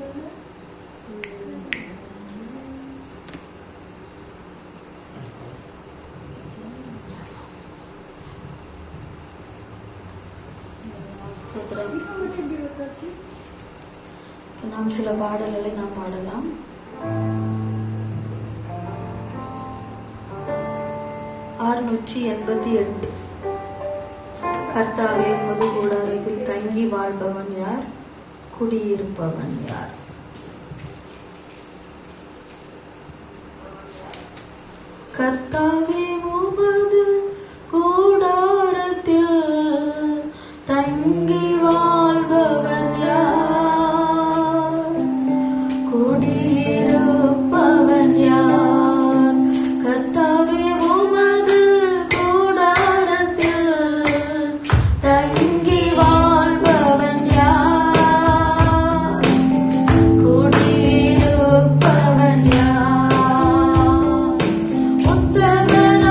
நாம் சில பாடல்களை நாம் பாடலாம். கர்த்தாவே, உமது கூடாரத்தில் தங்கி வாழ்பவன் யார்? குடியிருப்பவன் யார்? கர்த்தாவே, உமது கூடாரத்தில் தங்கி வாழ்பவன் யார்? குடியிருப்பவன் யார்? கர்த்தாவே, உமது கூடாரத்தில் தங்கி வாழ்பவன் யார்? குடியிருப்பவன் யார்? உத்தமனான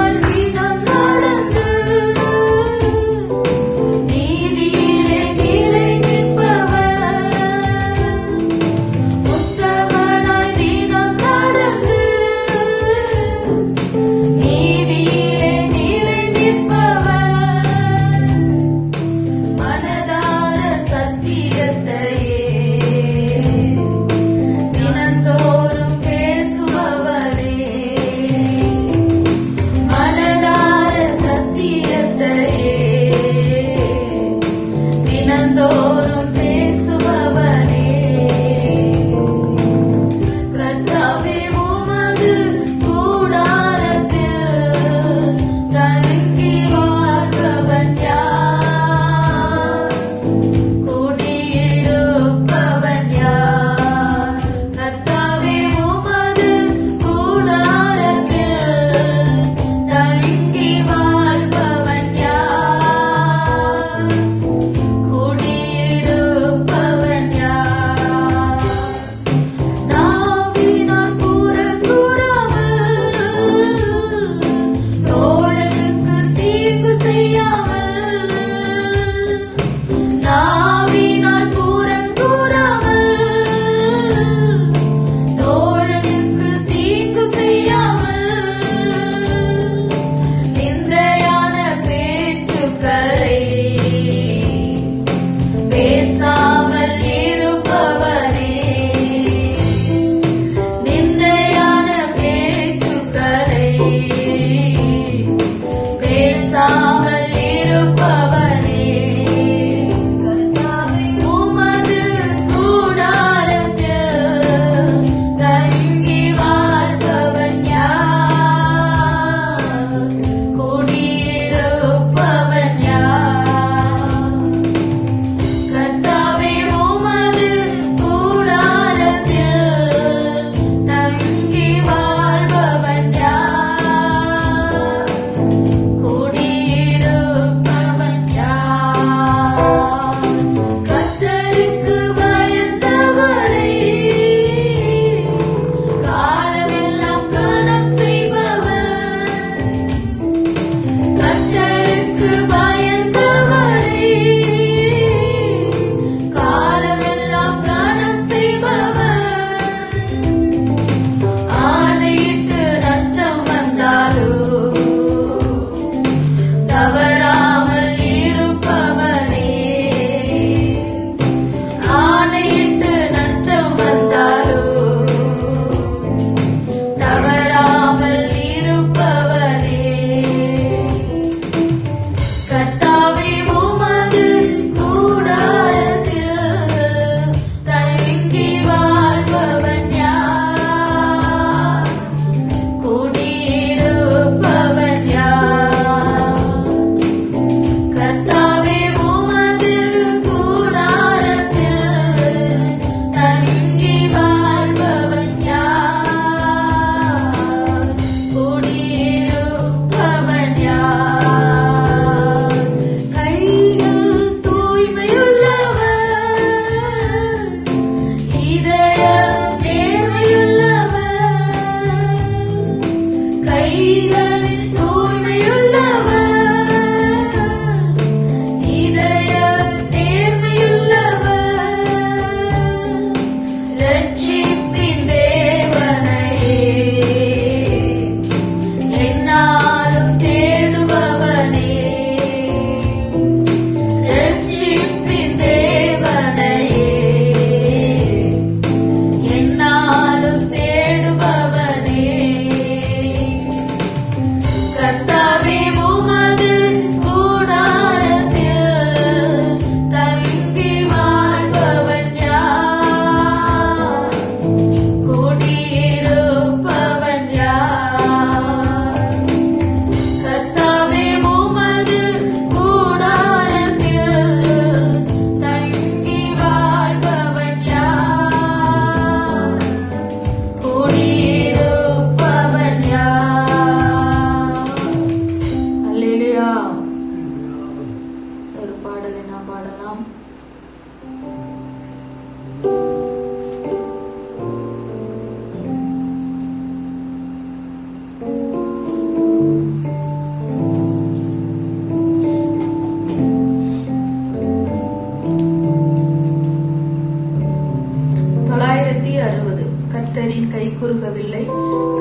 கர்த்தரின் கை குறுகவில்லை,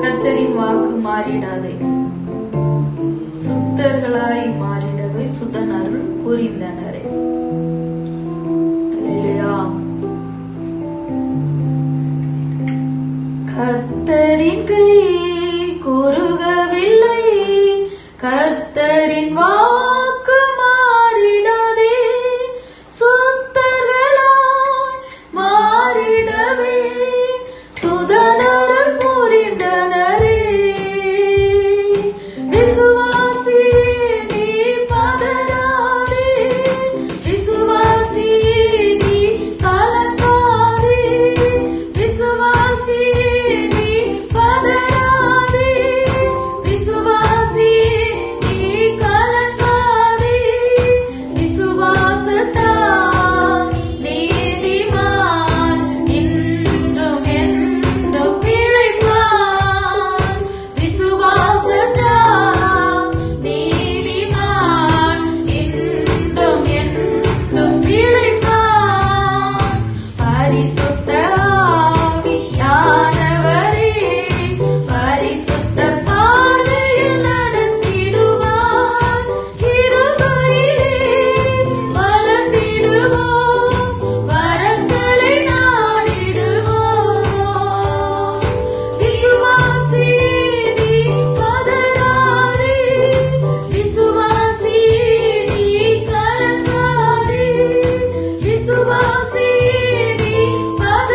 கர்த்தரின் வாக்கு மாறிடாதே. சுத்தர்களாய் மாறிடவே சுதன் அருள் புரிந்தனரே. கர்த்தரின் கை குறுகவில்லை, கர்த்தரின் வாக்கு மாறிடாதே. சுத்தர்களாய் மாறிடவே சுதன் அருள் புரிந்தனரே. விசுவாசியே நீ பதறாதே, விசுவாசியே நீ கலங்காதே, விசுவாசியே நீ பதறாதே, விசுவாசியே நீ கலங்காதே. விசுவாசத்தால் நீதிமான் இன்றும் என்றும் பிழைப்பான். விசுவாசத்தால் நீதிமான் இன்றும் என்றும் பிழைப்பான். பரிசுத்த ஆவியானவரே, பரிசுத்த பாதையில் நடத்திடுவார். கிருபையிலே வளர்ந்திடுவோம், வரங்களை நாடிடுவோம். விசுவாசியே நீ பதறாதே, விசுவாசியே நீ கலங்காதே, விசுவாசியே நீ பதறாதே,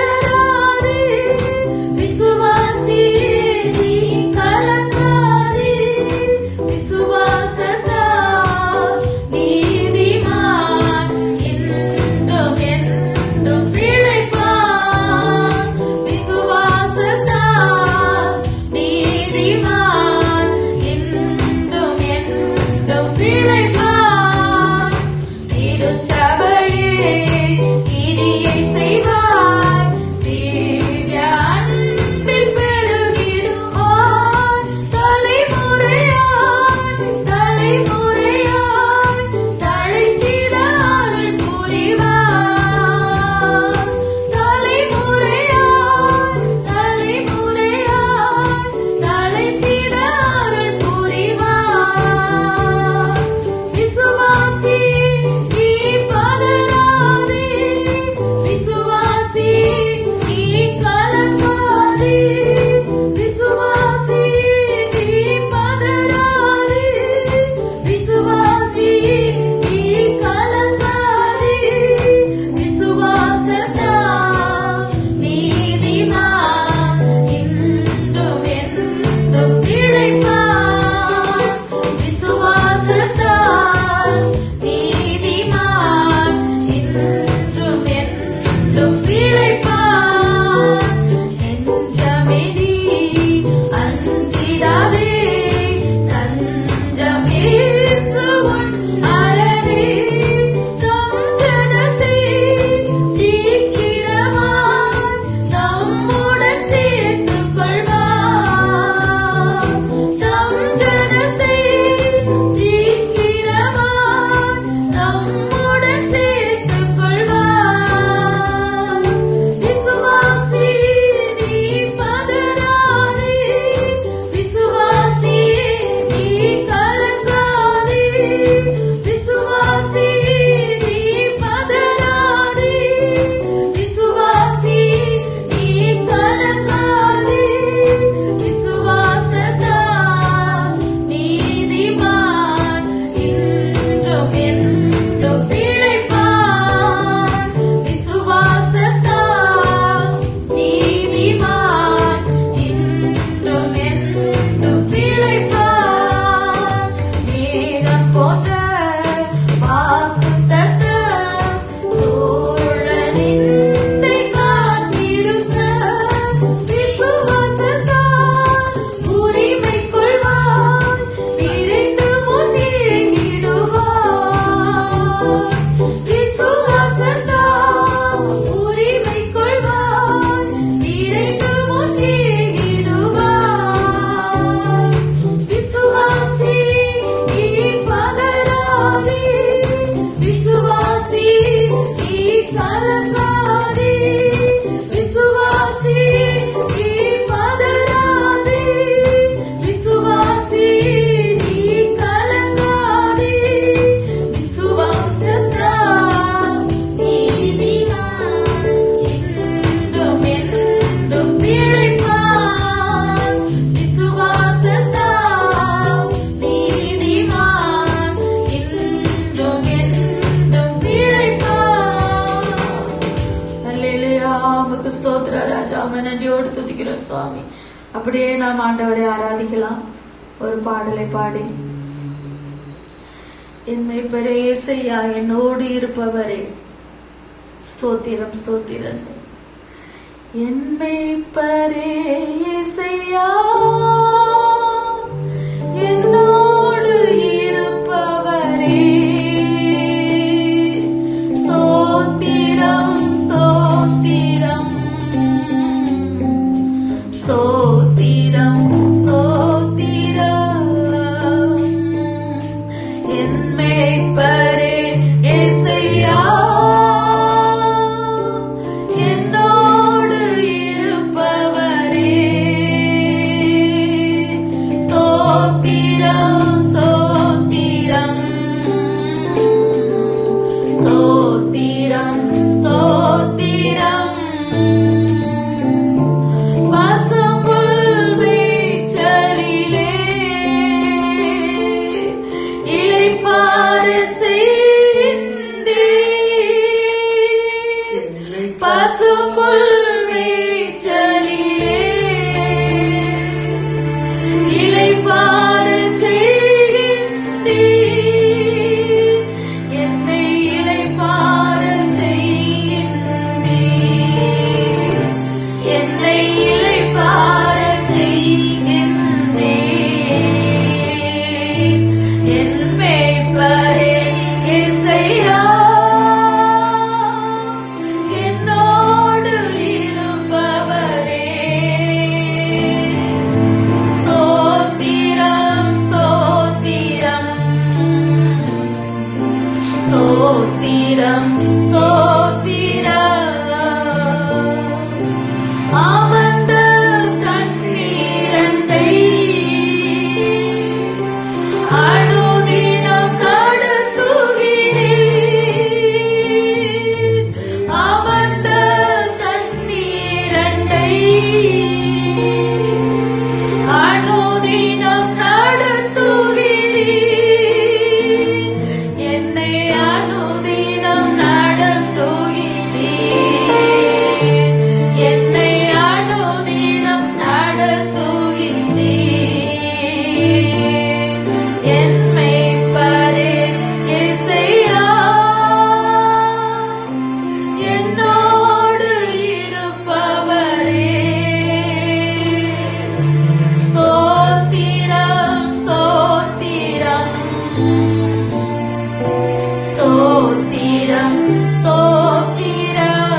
உமக்கு ஸ்தோத்திர ராஜா. நன்றியோடு துதிக்கிறோம் சுவாமி. அப்படியே நாம் ஆண்டவரை ஆராதிக்கலாம். ஒரு பாடலை பாடி, என் மேய்ப்பரே இயேசையா, என்னோடு இருப்பவரே, ஸ்தோத்திரம் ஸ்தோத்திரம். என் மேய்ப்பரே இயேசையா, என்னோடு இருப்பவரே, ஸ்தோத்திரம் ஸ்தோத்திரம் ஸ்தோத்திரம் ஸ்தோத்திரம். என் மேய்ப்பரே இயேசையா, என்னோடு இருப்பவரே, ஸ்தோத்திரம் ஸ்தோத்திரம் ஸ்தோத்திரம் ஸ்தோத்திரம். பசும்புல் மேய்ச்சலிலே இளைப்பாறச் செய்கின்றீர். பசும்புல் மேய்ச்சலிலே இளைப்பாறச் செய்கின்றீர். என்னை இளைப்பாறச் செய்கின்றீர். என்னை இளைப்பாறச் செய்கின்றீர். என் மேய்ப்பரே இயேசையா, என்னோடு இருப்பவரே, ஸ்தோத்திரம் ஸ்தோத்திரம் ஸ்தோத்திரம் ஸ்தோத்திரம். ஆமந்த தண்ணீரண்டை அனுதினம் நடத்துகிறீர். ஆமந்த தண்ணீரண்டை அனுதினம் நடத்துகிறீர். என்னை அனுதினம் நடத்துகிறீர். என்னை அனுதினம் நடத்துகிறீர். என் மேய்ப்பரே இயேசையா, என்னோடு இருப்பவரே, ஸ்தோத்திரம் ஸ்தோத்திரம் ஸ்தோத்திரம் ஸ்தோத்திரம்.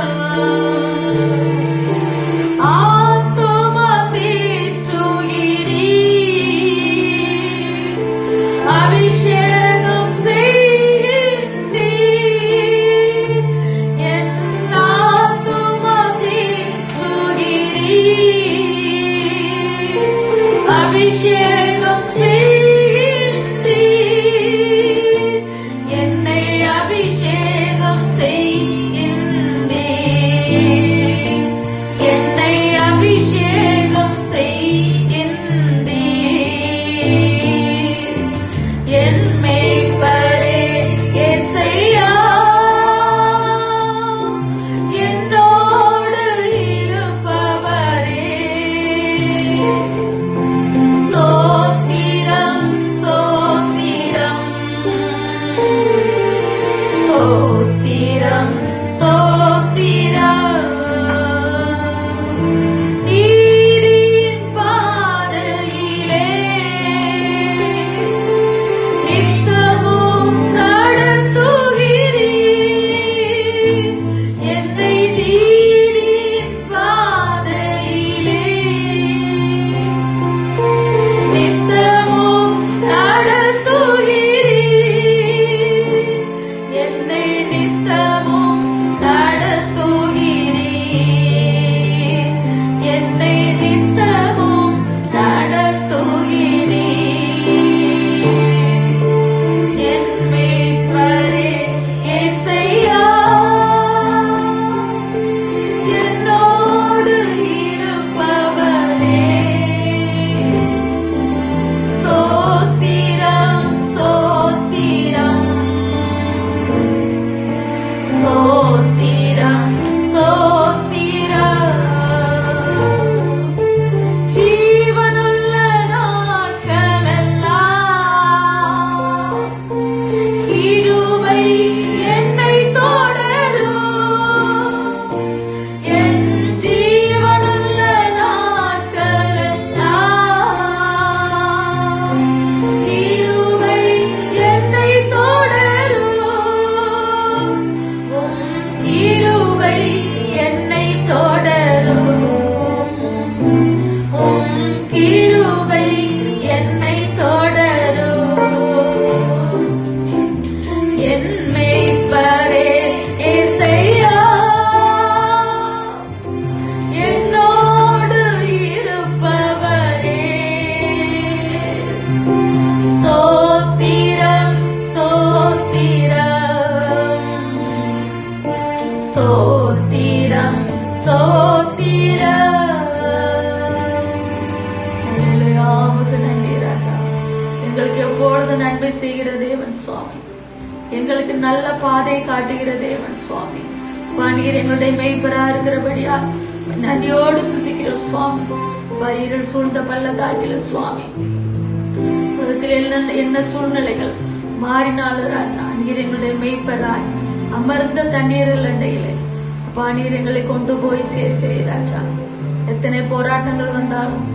ஆத்துமா தேற்றுகிறீர். அபிஷேகம் செய்கின்றீர். என் ஆத்துமா தேற்றுகிறீர். அபிஷேகம் செய்கின்றீர். என்னை அபிஷேகம் செய்கின்றீர். என்னை அபிஷேகம் செய்கின்றீர். என் மேய்ப்பரே இயேசையா, என்னோடு இருப்பவரே, ஸ்தோத்திரம் நன்மை செய்கிற தேவன் சுவாமி. எங்களுக்கு நல்ல பாதை காட்டுகிற தேவன் சுவாமி. நீர் எங்களுடைய மெய்ப்பரா இருக்கிறபடியா நன்றியோடு துதிக்கிறோம் சுவாமி. இருள் சூழ்ந்த பள்ளத்தாக்கில சுவாமி, உலகத்தில் என்ன சூழ்நிலைகள் மாறினாலும் ராஜா, நீர் எங்களுடைய மெய்ப்பராய் அமர்ந்த தண்ணீர்கள் அண்டையிலே நீர் எங்களை கொண்டு போய் சேர்க்கிறீர் ராஜா. எத்தனை போராட்டங்கள் வந்தாலும்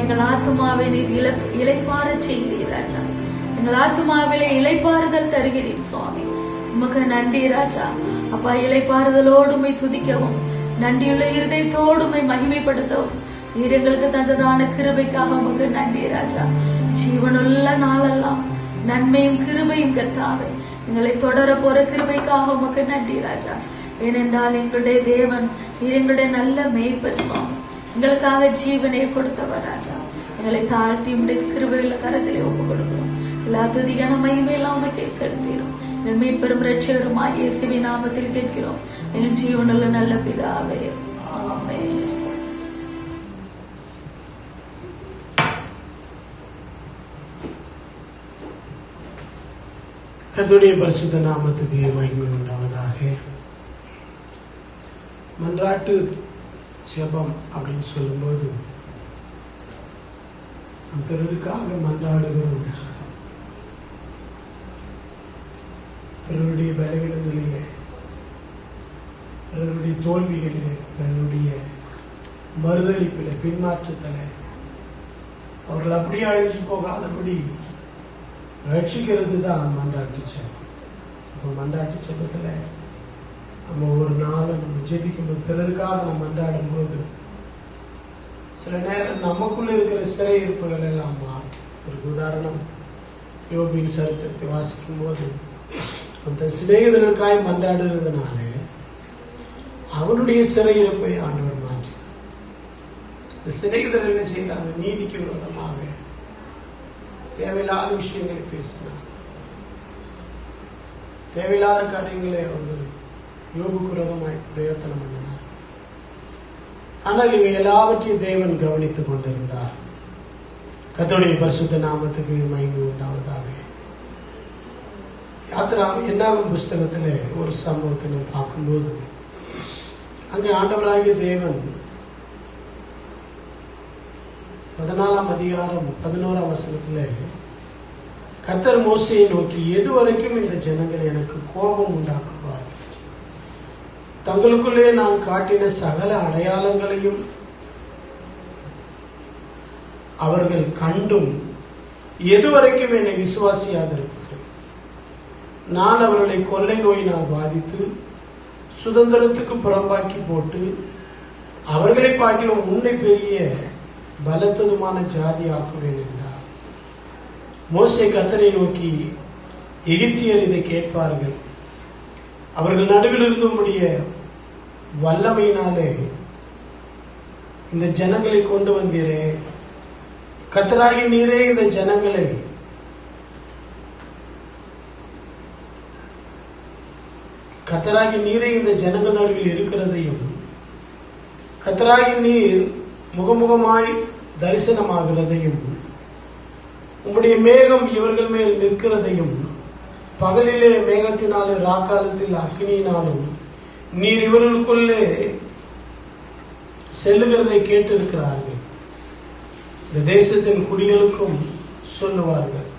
எங்கள் ஆத்துமாவை நீர் இளைப்பாற செய்கிறீர் ராஜா. எங்கள் ஆத்துமாவிலே இளைப்பாறுதல் தருகிறீர் சுவாமி. உமக்கு நன்றி ராஜா. இளைப்பாறுதலோடுமை துதிக்கவும், நன்றியுள்ள இருதயத்தோடுமை மகிமைப்படுத்தவும் நீர் எங்களுக்கு தந்ததான கிருபைக்காக உமக்கு நன்றி ராஜா. ஜீவனுள்ள நாளெல்லாம் நன்மையும் கிருபையும் கர்த்தாவே எங்களை தொடர போற கிருபைக்காக உமக்கு நன்றி ராஜா. ஏனென்றால் எங்களுடைய தேவன் நீர் எங்களுடைய நல்ல மேய்ப்பர் சுவாமி. எங்களுக்காக ஜீவனை கொடுத்தவர் ராஜா. எங்களை தாழ்த்தி உடைய கிருபையுள்ள கரத்திலே ஒப்பு கொடுக்கிறோம். எல்லா துதியான மகிமையெல்லாம் உமக்கே செலுத்திடும். எங்கள் மீட்பெரும் ரட்சகருமாய் இயேசுவின் நாமத்தில் கேட்கிறோம் எங்கள் ஜீவனுள்ள நல்ல பிதாவே, ஆமென். கர்த்தருடைய பரிசுத்த நாமத்துக்கு மகிமை உண்டாவதாக. மன்றாட்டு ஜெபம் அப்படின்னு சொல்லும்போது பிறருக்காக மன்றாடுகிற ஒரு ஜெபம். பிறருடைய பலவீனங்களிலே, பிறருடைய தோல்விகளிலே, பிறருடைய மறுதளிப்பிலே, பின்மாற்றத்திலே அவர்கள் அப்படியே அழிச்சு போகாதபடி ரட்சிக்கிறது தான் மன்றாட்டு ஜெபம். அப்போ மன்றாட்டு ஜெபத்தில் நம்ம ஒரு நாளும் நம்ம ஜெபிக்கும்போது, பிறருக்காக நம்ம மன்றாடும் போது சில நேரம் நமக்குள்ள இருக்கிற சிறையிருப்புகள் எல்லாம் மாறும். ஒரு உதாரணம், யோபின் சரித்திரத்தை வாசிக்கும் போது அந்த சிநேகிதர்களுக்காக மன்றாடுறதுனால அவனுடைய சிறையிருப்பை ஆண்டவர் மாற்றி, இந்த சிநேகிதர்கள் என்ன செய்தாங்க? நீதிக்கு விரோதமாக தேவையில்லாத விஷயங்களை பேசினார். தேவையில்லாத காரியங்களை அவர்கள் யோபுக்கு விரோதமாய் பிரயோஜனம் பண்ணினார். ஆனால் இவை எல்லாவற்றையும் தேவன் கவனித்துக் கொண்டிருந்தார். கர்த்தருடைய பரிசுத்த நாமத்துக்கு மகிமை உண்டாவதாக. என்னாகும் புஸ்தகத்துல ஒரு சம்பவத்தை நாம் பார்க்கும்போது, அங்கே ஆண்டவராகிய தேவன் 14ஆம் அதிகாரம் 11ஆம் வசனத்துல கர்த்தர் மோசேயை நோக்கி, எதுவரைக்கும் இந்த ஜனங்கள் எனக்கு கோபம் உண்டாக்குவார்? தங்களுக்குள்ளே நான் காட்டின சகல அடையாளங்களையும் அவர்கள் கண்டும் எதுவரைக்கும் என்னை விசுவாசியாதிருப்பார்கள்? நான் அவர்களை கொள்ளை நோயினால் பாதித்து சுதந்திரத்துக்கு புறம்பாக்கி போட்டு அவர்களை பார்க்கிற உன்னை பெரிய பலத்ததுமான ஜாதி ஆக்குவேன் என்றார். மோசே கர்த்தரை நோக்கி, எகிப்தியர் இதை கேட்பார்கள், அவர்கள் நடுவில் இருந்துடைய வல்லமையினாலே இந்த ஜனங்களை கொண்டு வந்தீரே, கர்த்தராகி நீரே இந்த ஜனங்களை ஜனங்கள் நடுவில் இருக்கிறதையும், கர்த்தராகி நீர் முகமுகமாய் தரிசனமாகிறதையும், உம்முடைய மேகம் இவர்கள் மேல் நிற்கிறதையும், பகலிலே மேகத்தினாலும் ராக்காலத்தில் அக்னியினாலும் நீர் இவர்களுக்குள்ளே செல்லுகிறதை கேட்டிருக்கிறார்கள். இந்த தேசத்தின் குடிகளுக்கும் சொல்லுவார்கள்,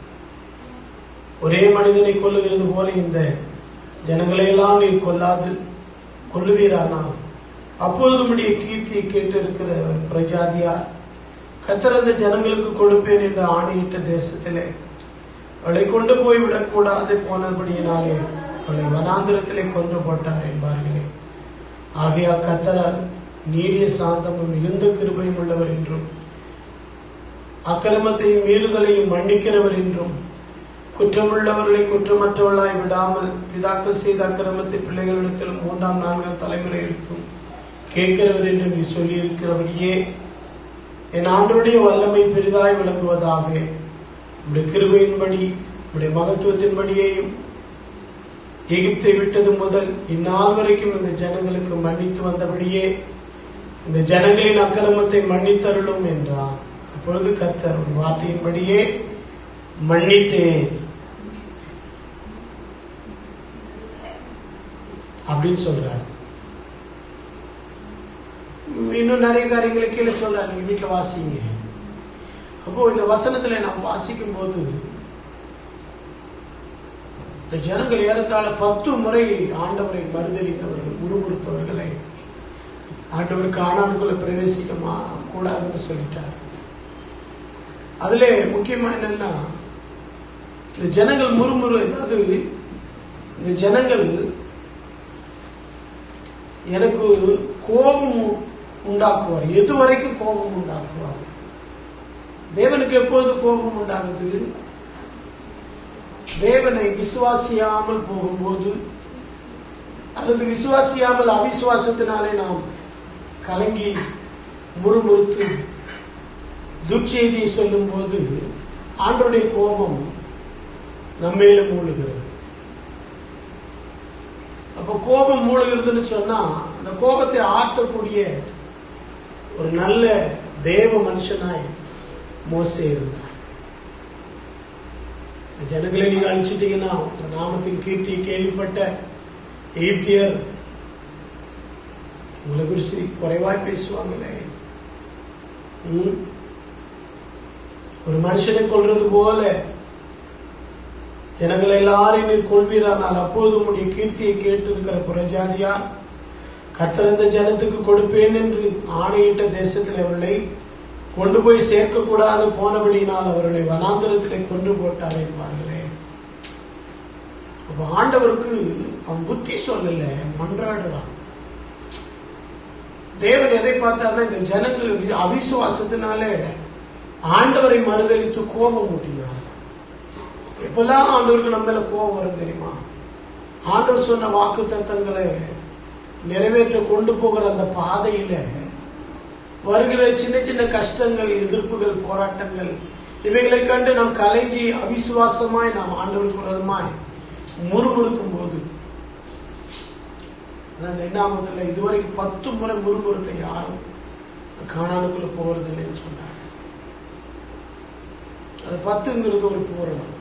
ஒரே மனிதனை கொல்லுகிறது போல இந்த ஜனங்களையெல்லாம் நீர் கொல்லுவீரானால் அப்பொழுது உம்முடைய கீர்த்தியை கேட்டிருக்கிற பிரஜாதியார் கர்த்தர் அந்த ஜனங்களுக்கு கொடுப்பேன் என்று ஆணையிட்ட தேசத்திலே அவளை கொண்டு போய் விடக்கூடாது போனபடியினாலே அவளை வனாந்திரத்திலே கொன்று போட்டார் என்பார்களே. ஆகையால் கர்த்தர் நீடிய சாந்தமும் மிகுந்த கிருபையும் உள்ளவர் என்றும், அக்கிரமத்தையும் மீறுதலையும் மன்னிக்கிறவர் என்றும், குற்றமுள்ளவர்களை குற்றமற்றவர்களாய் விடாமல் பிதாக்கள் செய்த அக்கிரமத்தை பிள்ளைகளிடத்திலும் 3ஆம் 4ஆம் தலைமுறைகளுக்கும் கேட்கிறவர் என்று நீ சொல்லி இருக்கிறபடியே என் ஆண்டவருடைய வல்லமை பெரிதாய் விளங்குவதாக. உடைய கிருபையின்படி உடைய மகத்துவத்தின்படியேயும் எகிப்தை விட்டது முதல் இந்நாள் வரைக்கும் இந்த ஜனங்களுக்கு மன்னித்து வந்தபடியே இந்த ஜனங்களின் அக்கிரமத்தை மன்னித்தருளும் என்றார். அப்பொழுது கர்த்தர் ஒரு வார்த்தையின்படியே மன்னித்தேன், அப்படின்னு சொல்றாரு. இன்னும் நிறைய காரியங்களை கீழே சொல்றாரு, நீங்க வீட்டுல வாசிங்க. அப்போ இந்த வசனத்துல நாம் வாசிக்கும் போது இந்த ஜனங்கள் ஏறத்தாழ 10 முறை ஆண்டவரை மறுதலித்தவர்கள், முறுமுறுத்தவர்களை ஆண்டவர் கானானுக்குள்ள பிரவேசிக்கமா கூடாதுன்னு சொல்லிட்டார். அதுல முக்கியமா என்னன்னா, இந்த ஜனங்கள் அதாவது இந்த ஜனங்கள் எனக்கு கோபம் உண்டாக்குவார். எது வரைக்கும் கோபம் உண்டாக்குவார்? தேவனுக்கு எப்போது கோபம் உண்டாகுது? தேவனை விசுவாசியாமல் போகும்போது, அல்லது விசுவாசியாமல் அவிசுவாசத்தினாலே நாம் கலங்கி முறுமுறுத்து துர்ச்செய்தியை சொல்லும் போது ஆண்டவருடைய கோபம் நம்மேல மூழ்கிறது. அப்ப கோபம் மூழ்கிறதுன்னு சொன்னா, அந்த கோபத்தை ஆற்றக்கூடிய ஒரு நல்ல தேவ மனுஷனாய் மோசே இருந்தார். ஜனங்களை நீங்க அழிச்சிட்டீங்கன்னா நாமத்தின் கீர்த்தியை கேள்விப்பட்ட எகிப்தியர் உங்களை குறிச்சு குறைவாய் பேசுவாங்களே. ஒரு மனுஷனை கொள்றது போல ஜனங்கள் எல்லாரையும் நீர் கொள்வீரானால் அப்போது உங்களுடைய கீர்த்தியை கேட்டிருக்கிற புறஜாதியார் கர்த்தர் இந்த ஜனத்துக்கு கொடுப்பேன் என்று ஆணையிட்ட தேசத்தில் அவர்களை கொண்டு போய் சேர்க்க கூடாது போனபடியினால் அவர்களை வனாந்தரத்திலே கொண்டு போட்டார் என்பார்களே. அப்ப ஆண்டவருக்கு அவன் புத்தி சொல்லல, மன்றாடுறான். தேவன் எதை பார்த்தாருன்னா, இந்த ஜனங்கள் அவிசுவாசத்தினாலே ஆண்டவரை மறுதலித்து கோபம் ஊட்டினார். எப்பெல்லாம் ஆண்டவருக்கு நம்ம மேல கோபம் வரும் தெரியுமா? ஆண்டவர் சொன்ன வாக்கு தத்தங்களை நிறைவேற்ற கொண்டு போகிற அந்த பாதையில வருகிற சின்ன சின்ன கஷ்டங்கள், எதிர்ப்புகள், போராட்டங்கள், இவைகளை கண்டு நாம் கலங்கி அவிசுவாசமாய் நாம் ஆண்டவருக்கு விரோதமாய் முறுமுறுக்கும் போது, அந்த எண்ணாமத்துல இதுவரைக்கும் 10 முறை முறுமுறுத்த யாரும் கானானுக்குள்ள போறது இல்லைன்னு சொன்னார். அது 10ங்கிறது ஒரு பூரணம்.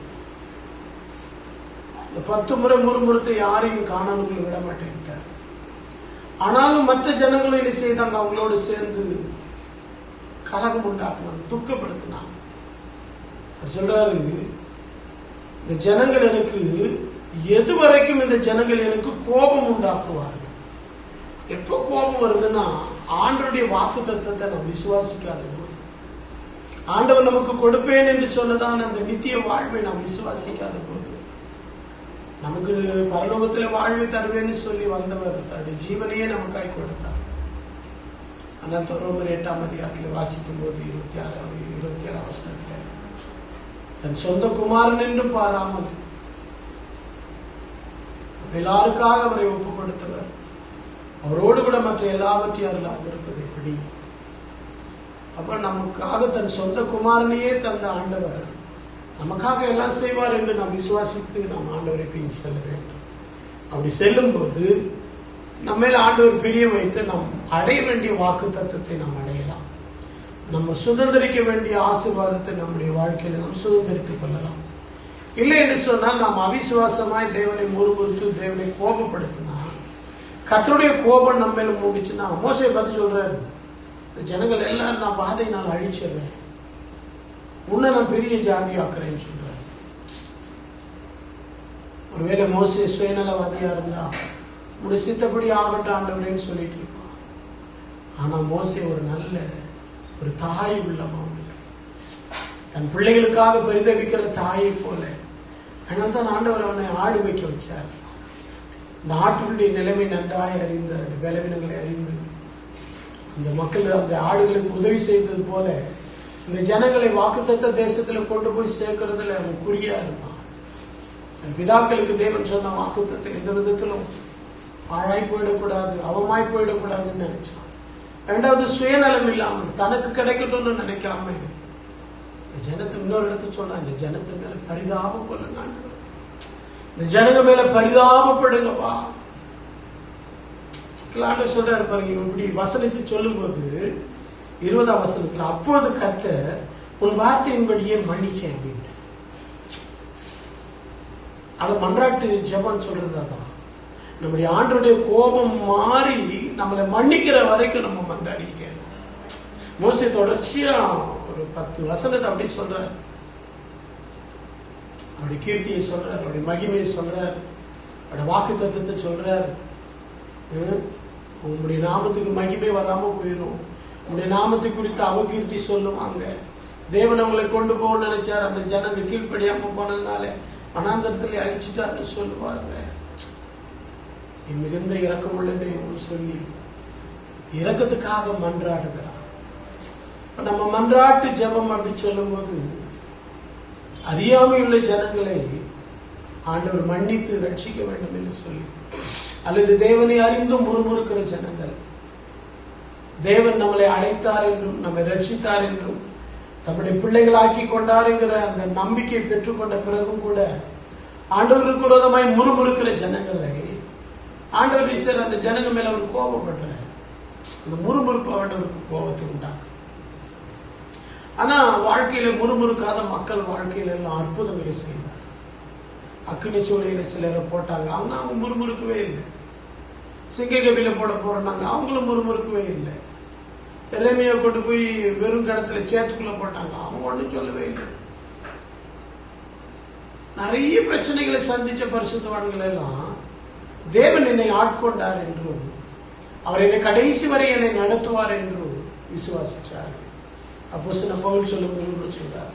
இந்த 10 முறை முறுமுறுத்த யாரையும் கானானுக்குள்ள விட மாட்டேன்ட்டார். ஆனாலும் மற்ற ஜனங்களும் என்ன செய்தாங்க? அவங்களோடு சேர்ந்து கலகம் உண்டாக்குனாங்க, துக்கப்படுத்தினாங்க. சொல்றாரு, இந்த ஜனங்கள் எனக்கு எது வரைக்கும் இந்த ஜனங்கள் எனக்கு கோபம் உண்டாக்குவார்கள். எப்போ கோபம் வருதுன்னா, ஆண்டவருடைய வாக்கு தத்தத்தை நான் விசுவாசிக்காத போது, ஆண்டவர் நமக்கு கொடுப்பேன் என்று சொன்னதான் அந்த நித்திய வாழ்வை நாம் விசுவாசிக்காத போது, நமக்கு பரலோகத்தில் வாழ்வை தருவேன்னு சொல்லி வந்தவர் தன்னுடைய ஜீவனையே நமக்காய் கொடுத்தார். ஆனால் ரோமர் 8ஆம் அதிகாரத்தில் வாசிக்கும் போது 27 வசனத்தில், தன் சொந்த குமாரன் என்று பாராமல் எல்லாருக்காக அவரை ஒப்பு கொடுத்தவர், அவரோடு கூட மற்ற எல்லாவற்றையும் அருளாக இருப்பது எப்படி? அப்ப நமக்காக தன் சொந்த குமாரனையே தந்த ஆண்டவர் நமக்காக எல்லாம் செய்வார் என்று நாம் விசுவாசித்து நாம் ஆண்டவரை பின் செல்ல வேண்டும். அப்படி செல்லும் போது நம்ம மேல ஆண்டவர் பிரியம் வைத்து நாம் அடைய வேண்டிய வாக்கு தத்தத்தை நாம் அடையலாம். நம்ம சுதந்திரிக்க வேண்டிய ஆசீர்வாதத்தை நம்முடைய வாழ்க்கையில நாம் சுதந்திரித்துக் கொள்ளலாம். இல்லை என்று சொன்னால் நாம் அவிசுவாசமாய் தேவனை முறுமுறுத்து தேவனை கோபப்படுத்தினா, கர்த்தருடைய கோபம் நம்ம மேல மூடிச்சுன்னா, மோசே பார்த்து சொல்றாரு, ஜனங்கள் எல்லாரும் நான் பாதை நான் அழிச்சிடுறேன், உன்னை நான் பெரிய ஜாதி ஆக்குறேன்னு சொல்றாரு. ஒருவேளை மோசே சுயநலவாதியா இருந்தா உடைய சித்தப்படி ஆகட்டும் ஆண்டவரேன்னு சொல்லிட்டு இருப்பான். ஆனா மோசே ஒரு நல்ல ஒரு தாய் உள்ளம், அவனுக்கு தன் பிள்ளைகளுக்காக பரிதவிக்கிற தாயை போல. அதனால தான் ஆண்டவர் அவனை ஆடு வைக்க வச்சார். இந்த ஆட்டுடைய நிலைமை நன்றாய் அறிந்து, பலவீனங்களை அறிந்து, அந்த மக்கள் அந்த ஆடுகளுக்கு உதவி செய்தது போல இந்த ஜனங்களை வாக்குத்தத்த தேசத்துல கொண்டு போய் சேர்க்கறதுல அவன் குறியா இருந்தான். பிதாக்களுக்கு தேவன் சொன்ன வாக்குத்தத்தை எந்த விதத்திலும் பாழாய் போயிடக்கூடாது, அவமாய் போயிடக்கூடாதுன்னு நினைச்சான். ரெண்டாவது, சுயநலம் இல்லாமல் தனக்கு கிடைக்கட்டும்னு நினைக்காம ஜனத்தை இன்னொரு இடத்துல சொன்னா, இந்த ஜனத்து மேல பரிதாபம் கொள்ளுங்க, இந்த ஜனங்க மேல பரிதாபப்படுங்கப்பா சொல்றாரு பாருங்க. இப்படி வசனத்தை சொல்லும் போது 20ஆம் வசனத்துல, அப்போது கர்த்தர் உன் வார்த்தையின்படியே மன்னிச்சேன் அப்படின்னு. அது மன்றாட்டு ஜெபம் சொல்றதுதான். நம்முடைய ஆண்டவருடைய கோபம் மாறி நம்மளை மன்னிக்கிற வரைக்கும் நம்ம மன்றாடிக்க. மோசே தொடர்ச்சியா ஒரு 10 வசனத்தை அப்படி சொல்றார். அவருடைய கீர்த்தியை சொல்றார், அவருடைய மகிமையை சொல்றார், அவருடைய வாக்கு தத்துவத்தை சொல்றார். உங்களுடைய நாமத்துக்கு மகிமை வராம போயிடும், உங்களுடைய நாமத்தை குறித்து அவகீர்த்தி சொல்லுவாங்க. தேவன் அவங்களை கொண்டு போக நினைச்சார், அந்த ஜனங்க கீழ்ப்படியாம போனதுனால வனாந்தரத்துல அழிச்சிட்டாருன்னு சொல்லுவாங்க. மிகுந்த இரக்கம் உள்ள தெய்வம் சொல்லி இரக்கத்துக்காக மன்றாடுகிறார். நம்ம மன்றாட்டு ஜெபம் அப்படி சொல்லும் போது அறியாமையுள்ள ஜனங்களை ஆண்டவர் மன்னித்து ரட்சிக்க வேண்டும் என்று சொல்லி, அல்லது தேவனை அறிந்தும் முறுமுறுக்கிற ஜனங்கள், தேவன் நம்மளை அழைத்தார் என்றும் நம்மை ரட்சித்தார் என்றும் தம்முடைய பிள்ளைகளாக்கி கொண்டார் என்கிற அந்த நம்பிக்கை பெற்றுக்கொண்ட பிறகும் கூட ஆண்டவருக்கு விரோதமாய் முறுமுறுக்கிற ஜனங்களை ஆண்டவர் சார் அந்த ஜனங்க மேல அவர் கோபப்படுற அந்த முறுமுறுப்பு ஆண்டவருக்கு கோபத்தை உண்டாக்கு. ஆனா வாழ்க்கையில முறுமுறுக்காத மக்கள் வாழ்க்கையில எல்லாம் அற்புதங்களை செய்தார். அக்கினி சூளையில சிலரை போட்டாங்க, அவங்க முறுமுறுக்கவே இல்லை. சிங்ககபில போட போறாங்க, அவங்களும் முறுமுறுக்கவே இல்லை. எரேமியா கொண்டு போய் வெறும் கடத்துல சேத்துக்குள்ள போட்டாங்க, அவங்க ஒன்றும் சொல்லவே இல்லை. நிறைய பிரச்சனைகளை சந்திச்ச பரிசுத்தவான்கள் எல்லாம் தேவன் என்னை ஆட்கொண்டார் என்றும் அவர் என்னை கடைசி வரை என்னை நடத்துவார் என்றும் விசுவாசிச்சார். அப்போஸ்தலன் பவுல் சொல்லும்போது சொல்றார்,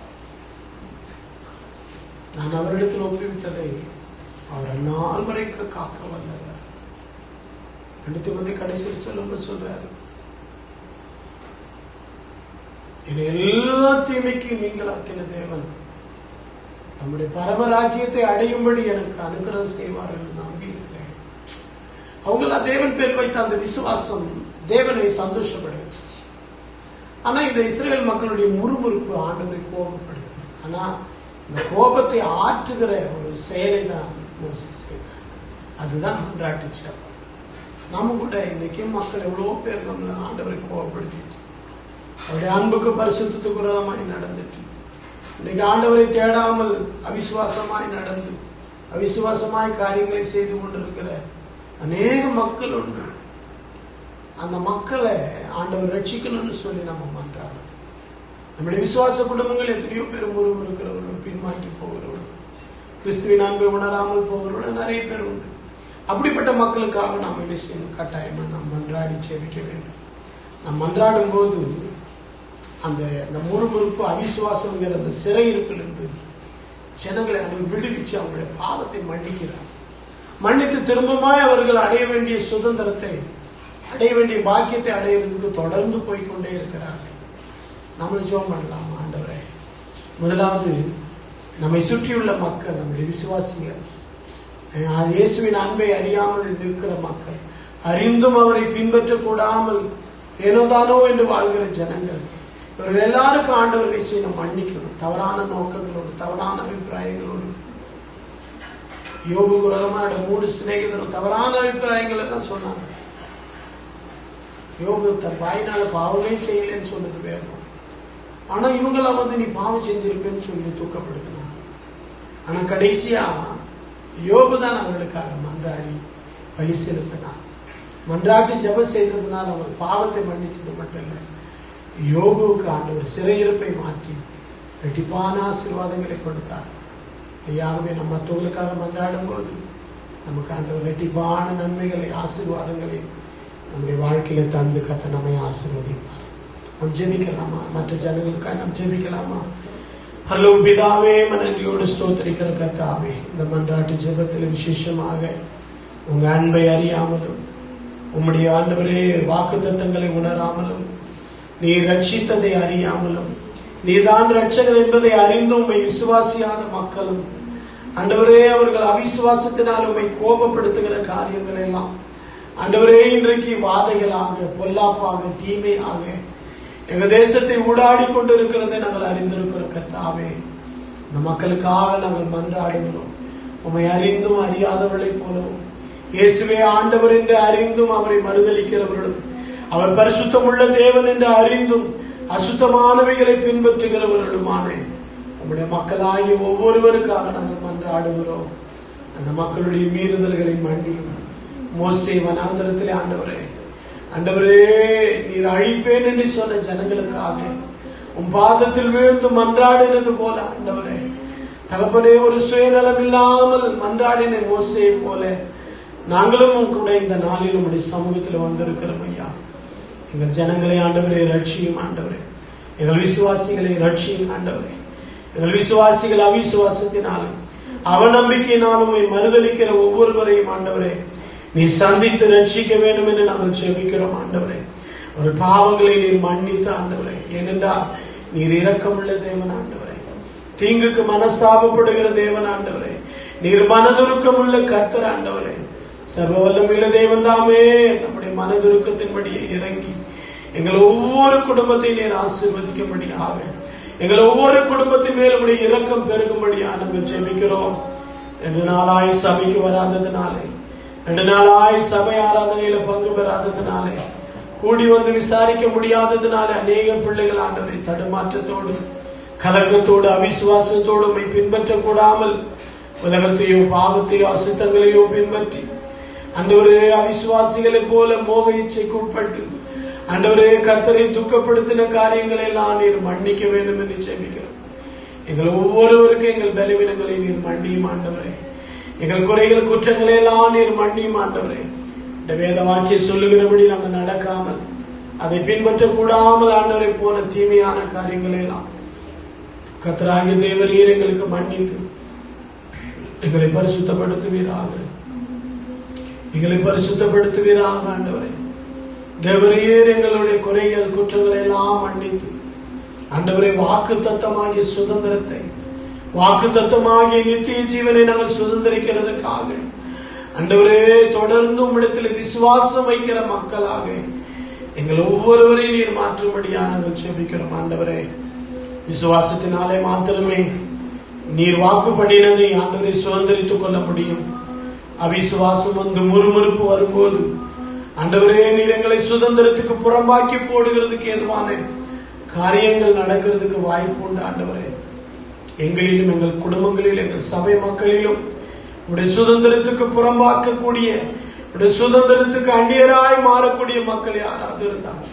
நான் அவரிடத்தில் ஒப்புவித்ததை அவர் நாள் வரைக்கும் காக்க வல்லவர். 2 தீமோத்தேயு கடைசியில் சொல்லும்போது சொல்றாரு, என்னை எல்லா தீமைக்கும் நீங்களாக்கின தேவன் நம்முடைய பரமராஜ்யத்தை அடையும்படி எனக்கு அனுகிரகம் செய்வார் என்று நம்பி இருக்கிறேன். அவங்கள தேவன் பேர் வைத்த அந்த விசுவாசம் தேவனை சந்தோஷப்பட வச்சு. ஆனா இந்த இஸ்ரேல் மக்களுடைய முறுமுறுப்பு ஆண்டவரை கோபப்படுது. ஆனா இந்த கோபத்தை ஆற்றுகிற ஒரு செயலை தான் மோசே செய்தார். அதுதான் மன்றாட்டு ஜெபம். நாம கூட இன்னைக்கு மக்கள் எவ்வளவு பேர் நம்மள ஆண்டவரை கோபப்படுத்திட்டு அவருடைய அன்புக்கு பரிசுத்தத்துக்கு விரோதமாய் நடந்துட்டு இன்னைக்கு ஆண்டவரை தேடாமல் அவிசுவாசமாய் நடந்து அவிசுவாசமாய் காரியங்களை செய்து கொண்டிருக்கிற அநேக மக்கள் உண்டு. அந்த மக்களை ஆண்டவர் ரட்சிக்கணும்னு சொல்லி நம்ம மன்றாடுறோம். நம்முடைய விசுவாச குடும்பங்கள் எத்தனையோ பேர் முறுமுறுக்கிறவர்கள், பின்மாற்றி போகிறவர்கள், கிறிஸ்துவின் அன்பை உணராமல் போகிறவர்கள் நிறைய பேர் உண்டு. அப்படிப்பட்ட மக்களுக்காக நாம் என்ன செய்யணும்? கட்டாயமா நாம் மன்றாடி சேவிக்க வேண்டும். நாம் மன்றாடும் போது அந்த முறுமுறுப்பு அவிசுவாசம்ங்கிற அந்த சிறையிருப்பிலிருந்து ஜனங்களை அவர் விடுவிச்சு அவங்களுடைய பாவத்தை மன்னிக்கிறார். மன்னித்து திரும்பமாய் அவர்கள் அடைய வேண்டிய சுதந்திரத்தை, அடைய வேண்டிய பாக்கியத்தை அடையிறதுக்கு தொடர்ந்து போய்கொண்டே இருக்கிறார்கள். நம்மளும் ஜெபம் பண்ணலாம், ஆண்டவரே, முதலாவது நம்மை சுற்றியுள்ள மக்கள், நம்முடைய விசுவாசிகள், இயேசுவின் அன்பை அறியாமல் இருக்கிற மக்கள், அறிந்தும் அவரை பின்பற்றக்கூடாமல் ஏனோதானோ என்று வாழ்கிற ஜனங்கள், இவர்கள் எல்லாருக்கும் ஆண்டவர் நிச்சயம் மன்னிக்கணும். தவறான நோக்கங்களோடு, தவறான அபிப்பிராயங்களோடு, யோபு விரோதமான 3 சிநேகிதரும் தவறான அபிப்பிராயங்கள் எல்லாம் சொன்னாங்க. யோபு தன் வாயினால பாவமே செய்யலன்னு சொன்னது வேணும். ஆனா இவங்கெல்லாம் நீ பாவம் செஞ்சிருப்பேன்னு சொல்லி தூக்கப்படுத்தினாங்க. ஆனா கடைசியா யோபு தான் அவர்களுக்காக மன்றாடி வழி செலுத்தினார். மன்றாட்டு ஜெபம் செய்ததுனால் அவர் பாவத்தை மன்னிச்சது மட்டும் இல்லை, யோபுவுக்கு ஆண்டவர் சிறையிருப்பை மாற்றி ரெட்டிப்பான ஆசீர்வாதங்களை கொடுத்தார். ஐயாகவே நம்ம மற்றவர்களுக்காக மன்றாடும் போது நமக்கு ஆண்டவர் ரெட்டிப்பான நன்மைகளை, ஆசீர்வாதங்களை நம்முடைய வாழ்க்கையில தந்து கத்த நம்மை ஆசீர்வதிப்பார். நாம் ஜெபிக்கலாமா? மற்ற ஜனங்களுக்காக நாம் ஜெபிக்கலாமா? ஹலோ பிதாவே, நன்றியோடு ஸ்தோத்திரிக்கிற கர்த்தாவே, இந்த மன்றாட்டு ஜெபத்தில் விசேஷமாக உங்க அன்பை அறியாமலும் உம்முடைய ஆண்டவரே வாக்குத்தத்தங்களை உணராமலும் நீர் ரட்சித்ததை அறியாமலும் நீதான் ரட்சகர் என்பதை அறிந்தும் உம்மை விசுவாசியாத மக்களும் ஆண்டவரே அவர்கள் அவிசுவாசத்தினால் உம்மை கோபப்படுத்துகிற காரியங்கள் எல்லாம் ஆண்டவரே இன்றைக்கு வாதைகளாக, பொல்லாப்பாக, தீமையாக எங்க தேசத்தை ஊடாடி கொண்டு இருக்கிறதை நாங்கள் அறிந்திருக்கிற கர்த்தாவே, இந்த மக்களுக்காக நாங்கள் மன்றாடுகிறோம். உம்மை அறிந்தும் அறியாதவர்களை போலவும் இயேசுவே ஆண்டவர் என்று அறிந்தும் அவரை மறுதலிக்கிறவர்களும், அவர் பரிசுத்தம் உள்ள தேவன் என்று அறிந்தும் அசுத்தமானவைகளை பின்பற்றுகிறவர்களுமான நம்முடைய மக்களாகிய ஒவ்வொருவருக்காக நாங்கள் மன்றாடுகிறோம். அந்த மக்களுடைய மீறுதல்களை மன்னியும், மோசே வனாந்தரத்திலே ஆண்டவரே நீர் அழிப்பேன் என்று சொன்ன ஜனங்களுக்காக உன் பாதத்தில் வீழ்ந்து மன்றாடினது போல ஆண்டவரே தகப்பனே, ஒரு சுயநலம் இல்லாமல் மன்றாடின மோசையை போல நாங்களும் கூட இந்த நாளில் உடைய சமூகத்தில் வந்திருக்கிறோம் ஐயா. எங்கள் ஜனங்களை ஆண்டவரே ரட்சியும் ஆண்டவரே, எங்கள் விசுவாசிகளை ரட்சியும் ஆண்டவரே. எங்கள் விசுவாசிகள் அவிசுவாசத்தினாலும் அவநம்பிக்கையினாலும் மறுதலிக்கிற ஒவ்வொருவரையும் ஆண்டவரே நீ சந்தித்து ரட்சிக்க வேண்டும் என்று நாங்கள் ஜெபிக்கிறோம் ஆண்டவரே. ஒரு பாவங்களை நீர் மன்னித்த ஆண்டவரே, ஏனென்றால் நீர் இரக்கமுள்ள தேவன் ஆண்டவரே, தீங்குக்கு மனஸ்தாபப்படுகிற தேவன் ஆண்டவரே, நீர் மனதுருக்கம் உள்ள கர்த்தர் ஆண்டவரே. சர்வ வல்லமையுள்ள தேவன் தாமே நம்முடைய மனதுருக்கத்தின்படியே இறங்கி எங்கள் ஒவ்வொரு குடும்பத்தை நீர் ஆசீர்வதிக்கும்படியாக, எங்கள் ஒவ்வொரு குடும்பத்தின் மேல் உடைய இரக்கம் பெருகும்படியாக நாங்கள் ஜெபிக்கிறோம். 2 நாளாய் சபைக்கு வராததுனாலே, 2 நாளாய் சபை ஆராதனையில பங்கு பெறாததுனாலே, கூடி வந்து விசாரிக்க முடியாததுனாலே அநேக பிள்ளைகள் ஆண்டவரை தடுமாற்றத்தோடு கலக்கத்தோடு அவிசுவாசத்தோடு உம்மை பின்பற்றக்கூடாமல் உலகத்தையோ பாவத்தையோ அசுத்தங்களையோ பின்பற்றி ஆண்டவரே அவிசுவாசிகளை போல மோக இச்சைக்கு உட்பட்டு ஆண்டவரே கர்த்தரை துக்கப்படுத்தின காரியங்களை எல்லாம் நீர் மன்னிக்க வேண்டும் என்று ஜெபிக்கிறோம். எங்கள் ஒவ்வொருவருக்கும் எங்கள் பலவீனங்களை நீர் மன்னியும் ஆண்டவரே, எங்கள் குறைகள் குற்றங்களை எல்லாம் நீர் மன்னியும் ஆண்டவரே. இந்த வேத வாக்கியம் சொல்லுகிறபடி நாங்கள் நடக்காமல் அதை பின்பற்றக்கூடாமல் ஆண்டவரை போன தீமையான காரியங்களை எல்லாம் கர்த்தராகிய தேவரீர் எங்களுக்கு மன்னித்து எங்களை பரிசுத்தப்படுத்துவீராக, எங்களை பரிசுத்தப்படுத்துவீராக ஆண்டவரே. தேவரீர் எங்களுடைய குறைகள் குற்றங்களை எல்லாம் மன்னித்து ஆண்டவரே வாக்கு தத்தமாகிய சுதந்திரத்தை, வாக்கு தத்தமாகிய நித்திய ஜீவனை நாங்கள் சுதந்திரிக்கிறதுக்காக ஆண்டவரே தொடர்ந்து உம்மிடத்தில் விசுவாசம் வைக்கிற மக்களாக எங்கள் ஒவ்வொருவரையும் நீர் மாற்றும்படியாக நாங்கள் ஜெபிக்கிறோம் ஆண்டவரே. விசுவாசத்தினாலே மாத்திரமே நீர் வாக்கு பண்ணினதை ஆண்டவரை சுதந்திரித்துக் கொள்ள முடியும். அவிசுவாசம் வந்து முறுமுறுப்பு வரும்போது ஆண்டவரே நீர் எங்களை சுதந்திரத்துக்கு புறம்பாக்கி போடுகிறதுக்கு ஏதுவான காரியங்கள் நடக்கிறதுக்கு வாய்ப்பு உண்டு ஆண்டவரே. எங்களிலும் எங்கள் குடும்பங்களிலும் எங்கள் சபை மக்களிலும் உடைய சுதந்திரத்துக்கு புறம்பாக்கக்கூடிய, உடைய சுதந்திரத்துக்கு அந்நியராய் மாறக்கூடிய மக்கள் யாராவது இருந்தால்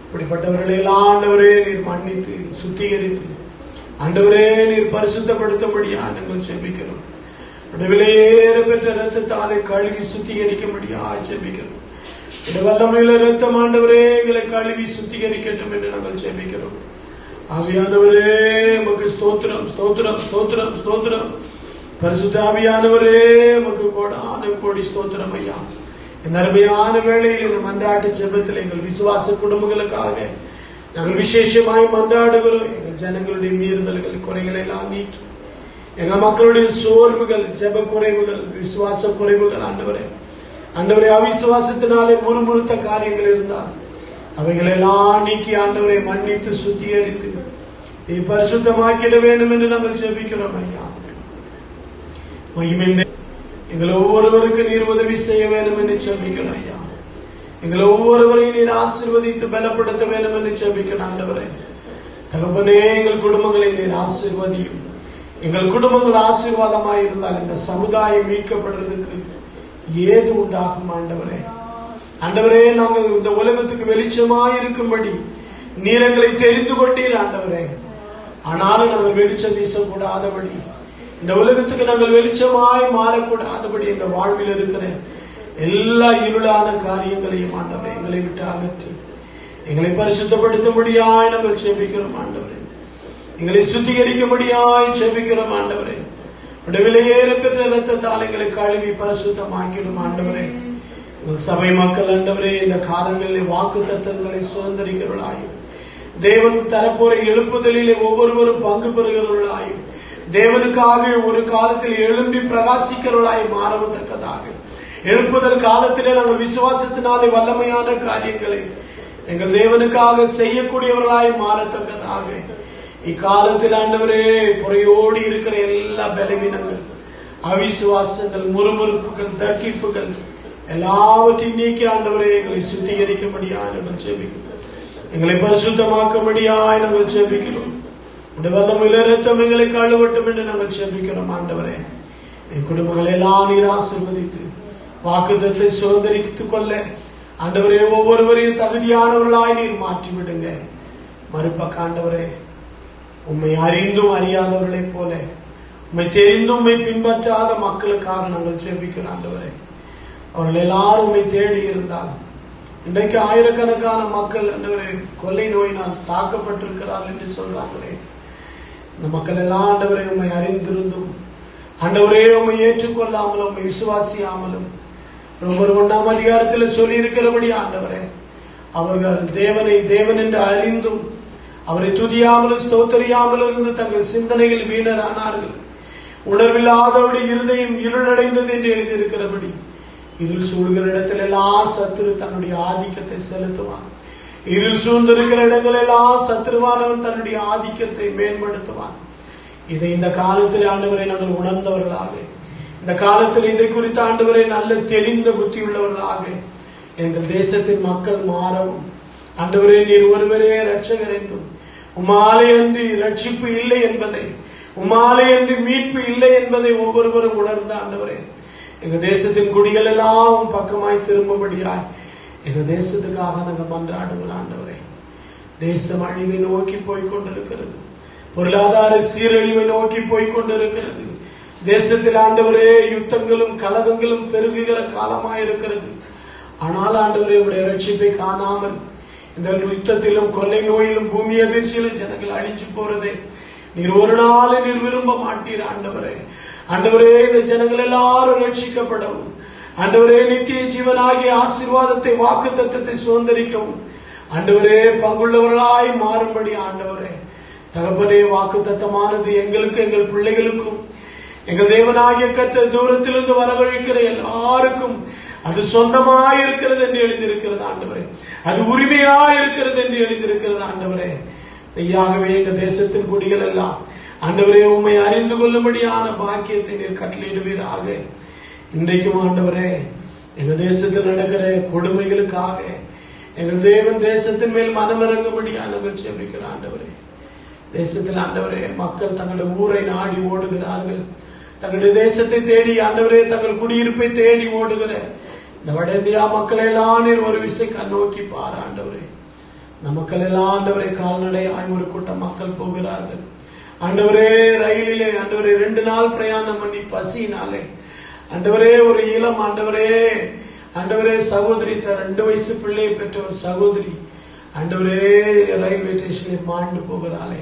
இப்படிப்பட்டவர்களை எல்லாம் ஆண்டவரே நீர் மன்னித்து சுத்திகரித்து ஆண்டவரே நீர் பரிசுத்தப்படுத்தும்படியா நாங்கள் ஜெபிக்கிறோம். விலையேற பெற்ற இரத்தத்தாலே கழுவி சுத்திகரிக்கும்படியா ஜெபிக்கிறோம். வல்லமையுள்ள இரத்தம் ஆண்டவரே எங்களை கழுவி சுத்திகரிக்கட்டும் என்று நாங்கள் ஜெபிக்கிறோம். ஆவியானவரே உமக்கு ஸ்தோத்திரம் ஸ்தோத்திரம் ஸ்தோத்திரம் ஸ்தோத்திரம். பரிசுத்த ஆவியானவரே உமக்கு கோடான கோடி ஸ்தோத்திரம் ஐயா. இந்த அருமையான வேளையில் இந்த மன்றாட்டு ஜெபத்தில் எங்கள் விசுவாச குடும்பங்களுக்காக நாங்கள் விசேஷமாய் மன்றாடுகிறோம். எங்கள் ஜனங்களுடைய மீறுதல்கள் குறைகளை எல்லாம் நீக்கி எங்க மக்களுடைய சோர்வுகள், ஜெப குறைவுகள், விசுவாச குறைவுகள் ஆண்டவரே, ஆண்டவரே அவிசுவாசத்தினாலே முறுமுறுத்த காரியங்கள் இருந்தால் அவைகளை எல்லாம் நீக்கி ஆண்டவரை மன்னித்து சுத்திகரித்து நீ பரிசுத்தமாக்கிட வேண்டும் என்று நாங்கள் ஜெபிக்கிறோம் ஐயா. மகிமைந்த எங்கள் ஒவ்வொருவருக்கு நீர் உதவி செய்ய வேண்டும் என்று ஜெபிக்கிறோம் ஐயா. எங்கள் ஒவ்வொருவரையும் நீர் ஆசீர்வதித்து பலப்படுத்த வேண்டும் என்று ஜெபிக்கிறோம் ஆண்டவரே. தகப்பனே எங்கள் குடும்பங்களை நீர் ஆசீர்வதியும். எங்கள் குடும்பங்கள் ஆசீர்வாதமாய் இருந்தால் இந்த சமுதாயம் மீட்கப்படுறதுக்கு ஏது உண்டாகும் ஆண்டவரே. ஆண்டவரே நாங்கள் இந்த உலகத்துக்கு வெளிச்சமாய் இருக்கும்படி நீர் எங்களை தெரிந்து கொண்டீர் ஆண்டவரே. ஆனாலும் நாங்கள் வெளிச்சம் வீசக்கூடாதபடி, இந்த உலகத்துக்கு நாங்கள் வெளிச்சமாய் மாறக்கூடாதபடி எங்கள் வாழ்வில் இருக்கிற எல்லா இருளான காரியங்களையும் ஆண்டவரே எங்களை விட்டு அகற்றி எங்களை பரிசுத்தப்படுத்தும்படியாய் நாங்கள் ஜெபிக்கிறோம் ஆண்டவரே. எங்களை சுத்திகரிக்கும்படியாய் ஜெபிக்கிறோம் ஆண்டவரே. விலையேற பெற்ற இரத்தத்தால் எங்களை கழுவி பரிசுத்தமாக்கிடும் ஆண்டவரே. சபை மக்கள் ஆண்டவரே இந்த காலங்களிலே வாக்கு தத்தங்களை சுதந்திரிக்கிறவர்களாயும், தேவன் தரப்போற எழுப்புதலிலே ஒவ்வொருவரும் பங்கு பெறுகிறவர்களாயும், தேவனுக்காக ஒரு காலத்தில் எழும்பி பிரகாசிக்கிறவர்களாய் மாறத்தக்கதாக, எழுப்புதல் காலத்திலே நாங்கள் விசுவாசத்தினாலே வல்லமையான காரியங்களை எங்கள் தேவனுக்காக செய்யக்கூடியவர்களாய் மாறத்தக்கதாக இக்காலத்தில் ஆண்டவரே புறையோடி இருக்கிற எல்லா பலவீனங்கள், அவிசுவாசங்கள், முறுமுறுப்புகள், தர்க்கிப்புகள் எல்லாவற்றையும் நீக்கி ஆண்டவரே எங்களை சுத்திகரிக்கும்படியாய் நாங்கள் ஜெபிக்கிறோம். எங்களை பரிசுத்தமாக்கும்படியாய் நாங்கள் ஜெபிக்கிறோம். உடைய வல்லமையுள்ள இரத்தம் எங்களை கழுவட்டும் என்று நாங்கள் ஜெபிக்கிறோம் ஆண்டவரே. என் குடும்பங்களை எல்லாம் நீர் ஆசீர்வதித்து வாக்குத்தத்தை சுதந்திரித்துக் கொள்ள ஆண்டவரே ஒவ்வொருவரையும் தகுதியானவர்களாய் நீர் மாற்றிவிடுங்க. மறுபக்க ஆண்டவரே, உம்மை அறிந்தும் அறியாதவர்களை போல, உம்மை தெரிந்தும் உம்மை பின்பற்றாத மக்களுக்காக நாங்கள் ஜெபிக்கிறோம் ஆண்டவரே. அவர்கள் எல்லாரும் உம்மை தேடி இருந்தால் இன்றைக்கு ஆயிரக்கணக்கான மக்கள் ஆண்டவரே கொள்ளை நோயினால் தாக்கப்பட்டிருக்கிறார்கள் என்று சொல்றாங்களே. இந்த மக்கள் எல்லாம் ஆண்டவரே உம்மை அறிந்திருந்தும் ஆண்டவரே உம்மை ஏற்றுக்கொள்ளாமலும் உம்மை விசுவாசியாமலும் ரோமர் 1ஆம் அதிகாரத்தில் சொல்லி இருக்கிறபடி ஆண்டவரே, அவர்கள் தேவனை தேவன் என்று அறிந்தும் அவரை துதியாமலும் ஸ்தோத்தரியாமலும் இருந்து தங்கள் சிந்தனைகள் வீணரானார்கள். உணர்வில்லாதவருடைய இருதயம் இருளடைந்தது என்று எழுதியிருக்கிறபடி இருள் சூழ்கிற இடத்துல எல்லாம் சத்துரு தன்னுடைய ஆதிக்கத்தை செலுத்துவான். இருள் சூழ்ந்திருக்கிற இடங்கள் எல்லாம் சத்துருவானவன் தன்னுடைய ஆதிக்கத்தை மேம்படுத்துவான். இதை இந்த காலத்தில் ஆண்டவரை நாங்கள் உணர்ந்தவர்களாக, இந்த காலத்தில் இதை குறித்து ஆண்டவரை நல்ல தெளிந்த புத்தி உள்ளவர்களாக எங்கள் தேசத்தின் மக்கள் மாறவும் ஆண்டவரே நீர் ஒருவரே இரட்சகர் என்றும் உம்மாலே அன்றி ரட்சிப்பு இல்லை என்பதை, உம்மாலே அன்றி மீட்பு இல்லை என்பதை ஒவ்வொருவரும் உணர்ந்த ஆண்டவரே எங்க தேசத்தின் குடிகள் எல்லாம் பக்கமாய் திரும்பும்படியாய் எங்க தேசத்துக்காக நாங்கள் மன்றாடுவோம் ஆண்டவரே. தேசம் அழிவை நோக்கி போய்கொண்டிருக்கிறது, பொருளாதார சீரழிவை நோக்கி போய்கொண்டிருக்கிறது. தேசத்தில் ஆண்டவரே யுத்தங்களும் கலகங்களும் பெருகுகிற காலமாயிருக்கிறது. ஆனால் ஆண்டவரே உடைய ரட்சிப்பை காணாமல் இந்த யுத்தத்திலும் கொள்ளை நோயிலும் பூமி அதிர்ச்சியிலும் ஜனங்கள் அழிஞ்சு போறதே நீர் ஒரு நாள் நீர் விரும்ப மாட்டீர் ஆண்டவரே. ஆண்டவரே இந்த ஜனங்கள் எல்லாரும் ரட்சிக்கப்படவும் ஆண்டவரே நித்திய ஜீவனாகிய ஆசீர்வாதத்தை வாக்குத்தத்தத்தை சுதந்திரிக்கவும் ஆண்டவரே பங்குள்ளவர்களாய் மாறும்படி ஆண்டவரே தகப்பனே வாக்குத்தத்தமானது எங்களுக்கு எங்கள் பிள்ளைகளுக்கும் எங்கள் தேவனாகிய கர்த்தர் தூரத்திலிருந்து வரவழைக்கிற எல்லாருக்கும் அது சொந்தமாயிருக்கிறது என்று எழுதியிருக்கிறது ஆண்டவரே, அது உரிமையாயிருக்கிறது என்று எழுதியிருக்கிறது ஆண்டவரே. மெய்யாகவே எங்க தேசத்தின் குடிகள் எல்லாம் ஆண்டவரே உம்மை அறிந்து கொள்ளும்படியான பாக்கியத்தை நீர் கட்டளையிடுவீராக. இன்றைக்கும் ஆண்டவரே எங்க தேசத்தில் நடக்கிற கொடுமைகளுக்காக எங்கள் தேவன் தேசத்தின் மேல் மனமிறங்கும்படியா நாங்கள் ஜெபிக்கிறோம் ஆண்டவரே. தேசத்தில் ஆண்டவரே மக்கள் தங்களுடைய ஊரை நாடி ஓடுகிறார்கள், தங்களுடைய தேசத்தை தேடி ஆண்டவரே தங்கள் குடியிருப்பை தேடி ஓடுகிற இந்த வட இந்தியா மக்களை எல்லாம் நீர் ஒரு விசை கண்ணோக்கி பாரு ஆண்டவரே. இந்த மக்கள் எல்லாம் ஆண்டவரே கால்நடையாய் ஒரு கூட்டம் மக்கள் போகிறார்கள் ஆண்டவரே. ரயிலிலே ஆண்டவரே 2 நாள் பிரயாணம் பண்ணி பசினாலே ஆண்டவரே ஒரு இளம் ஆண்டவரே சகோதரி 2 வயசு பிள்ளையை பெற்ற ஒரு சகோதரி ஆண்டவரே ரயில்வே ஸ்டேஷனில் மாண்டு போகிறாளே.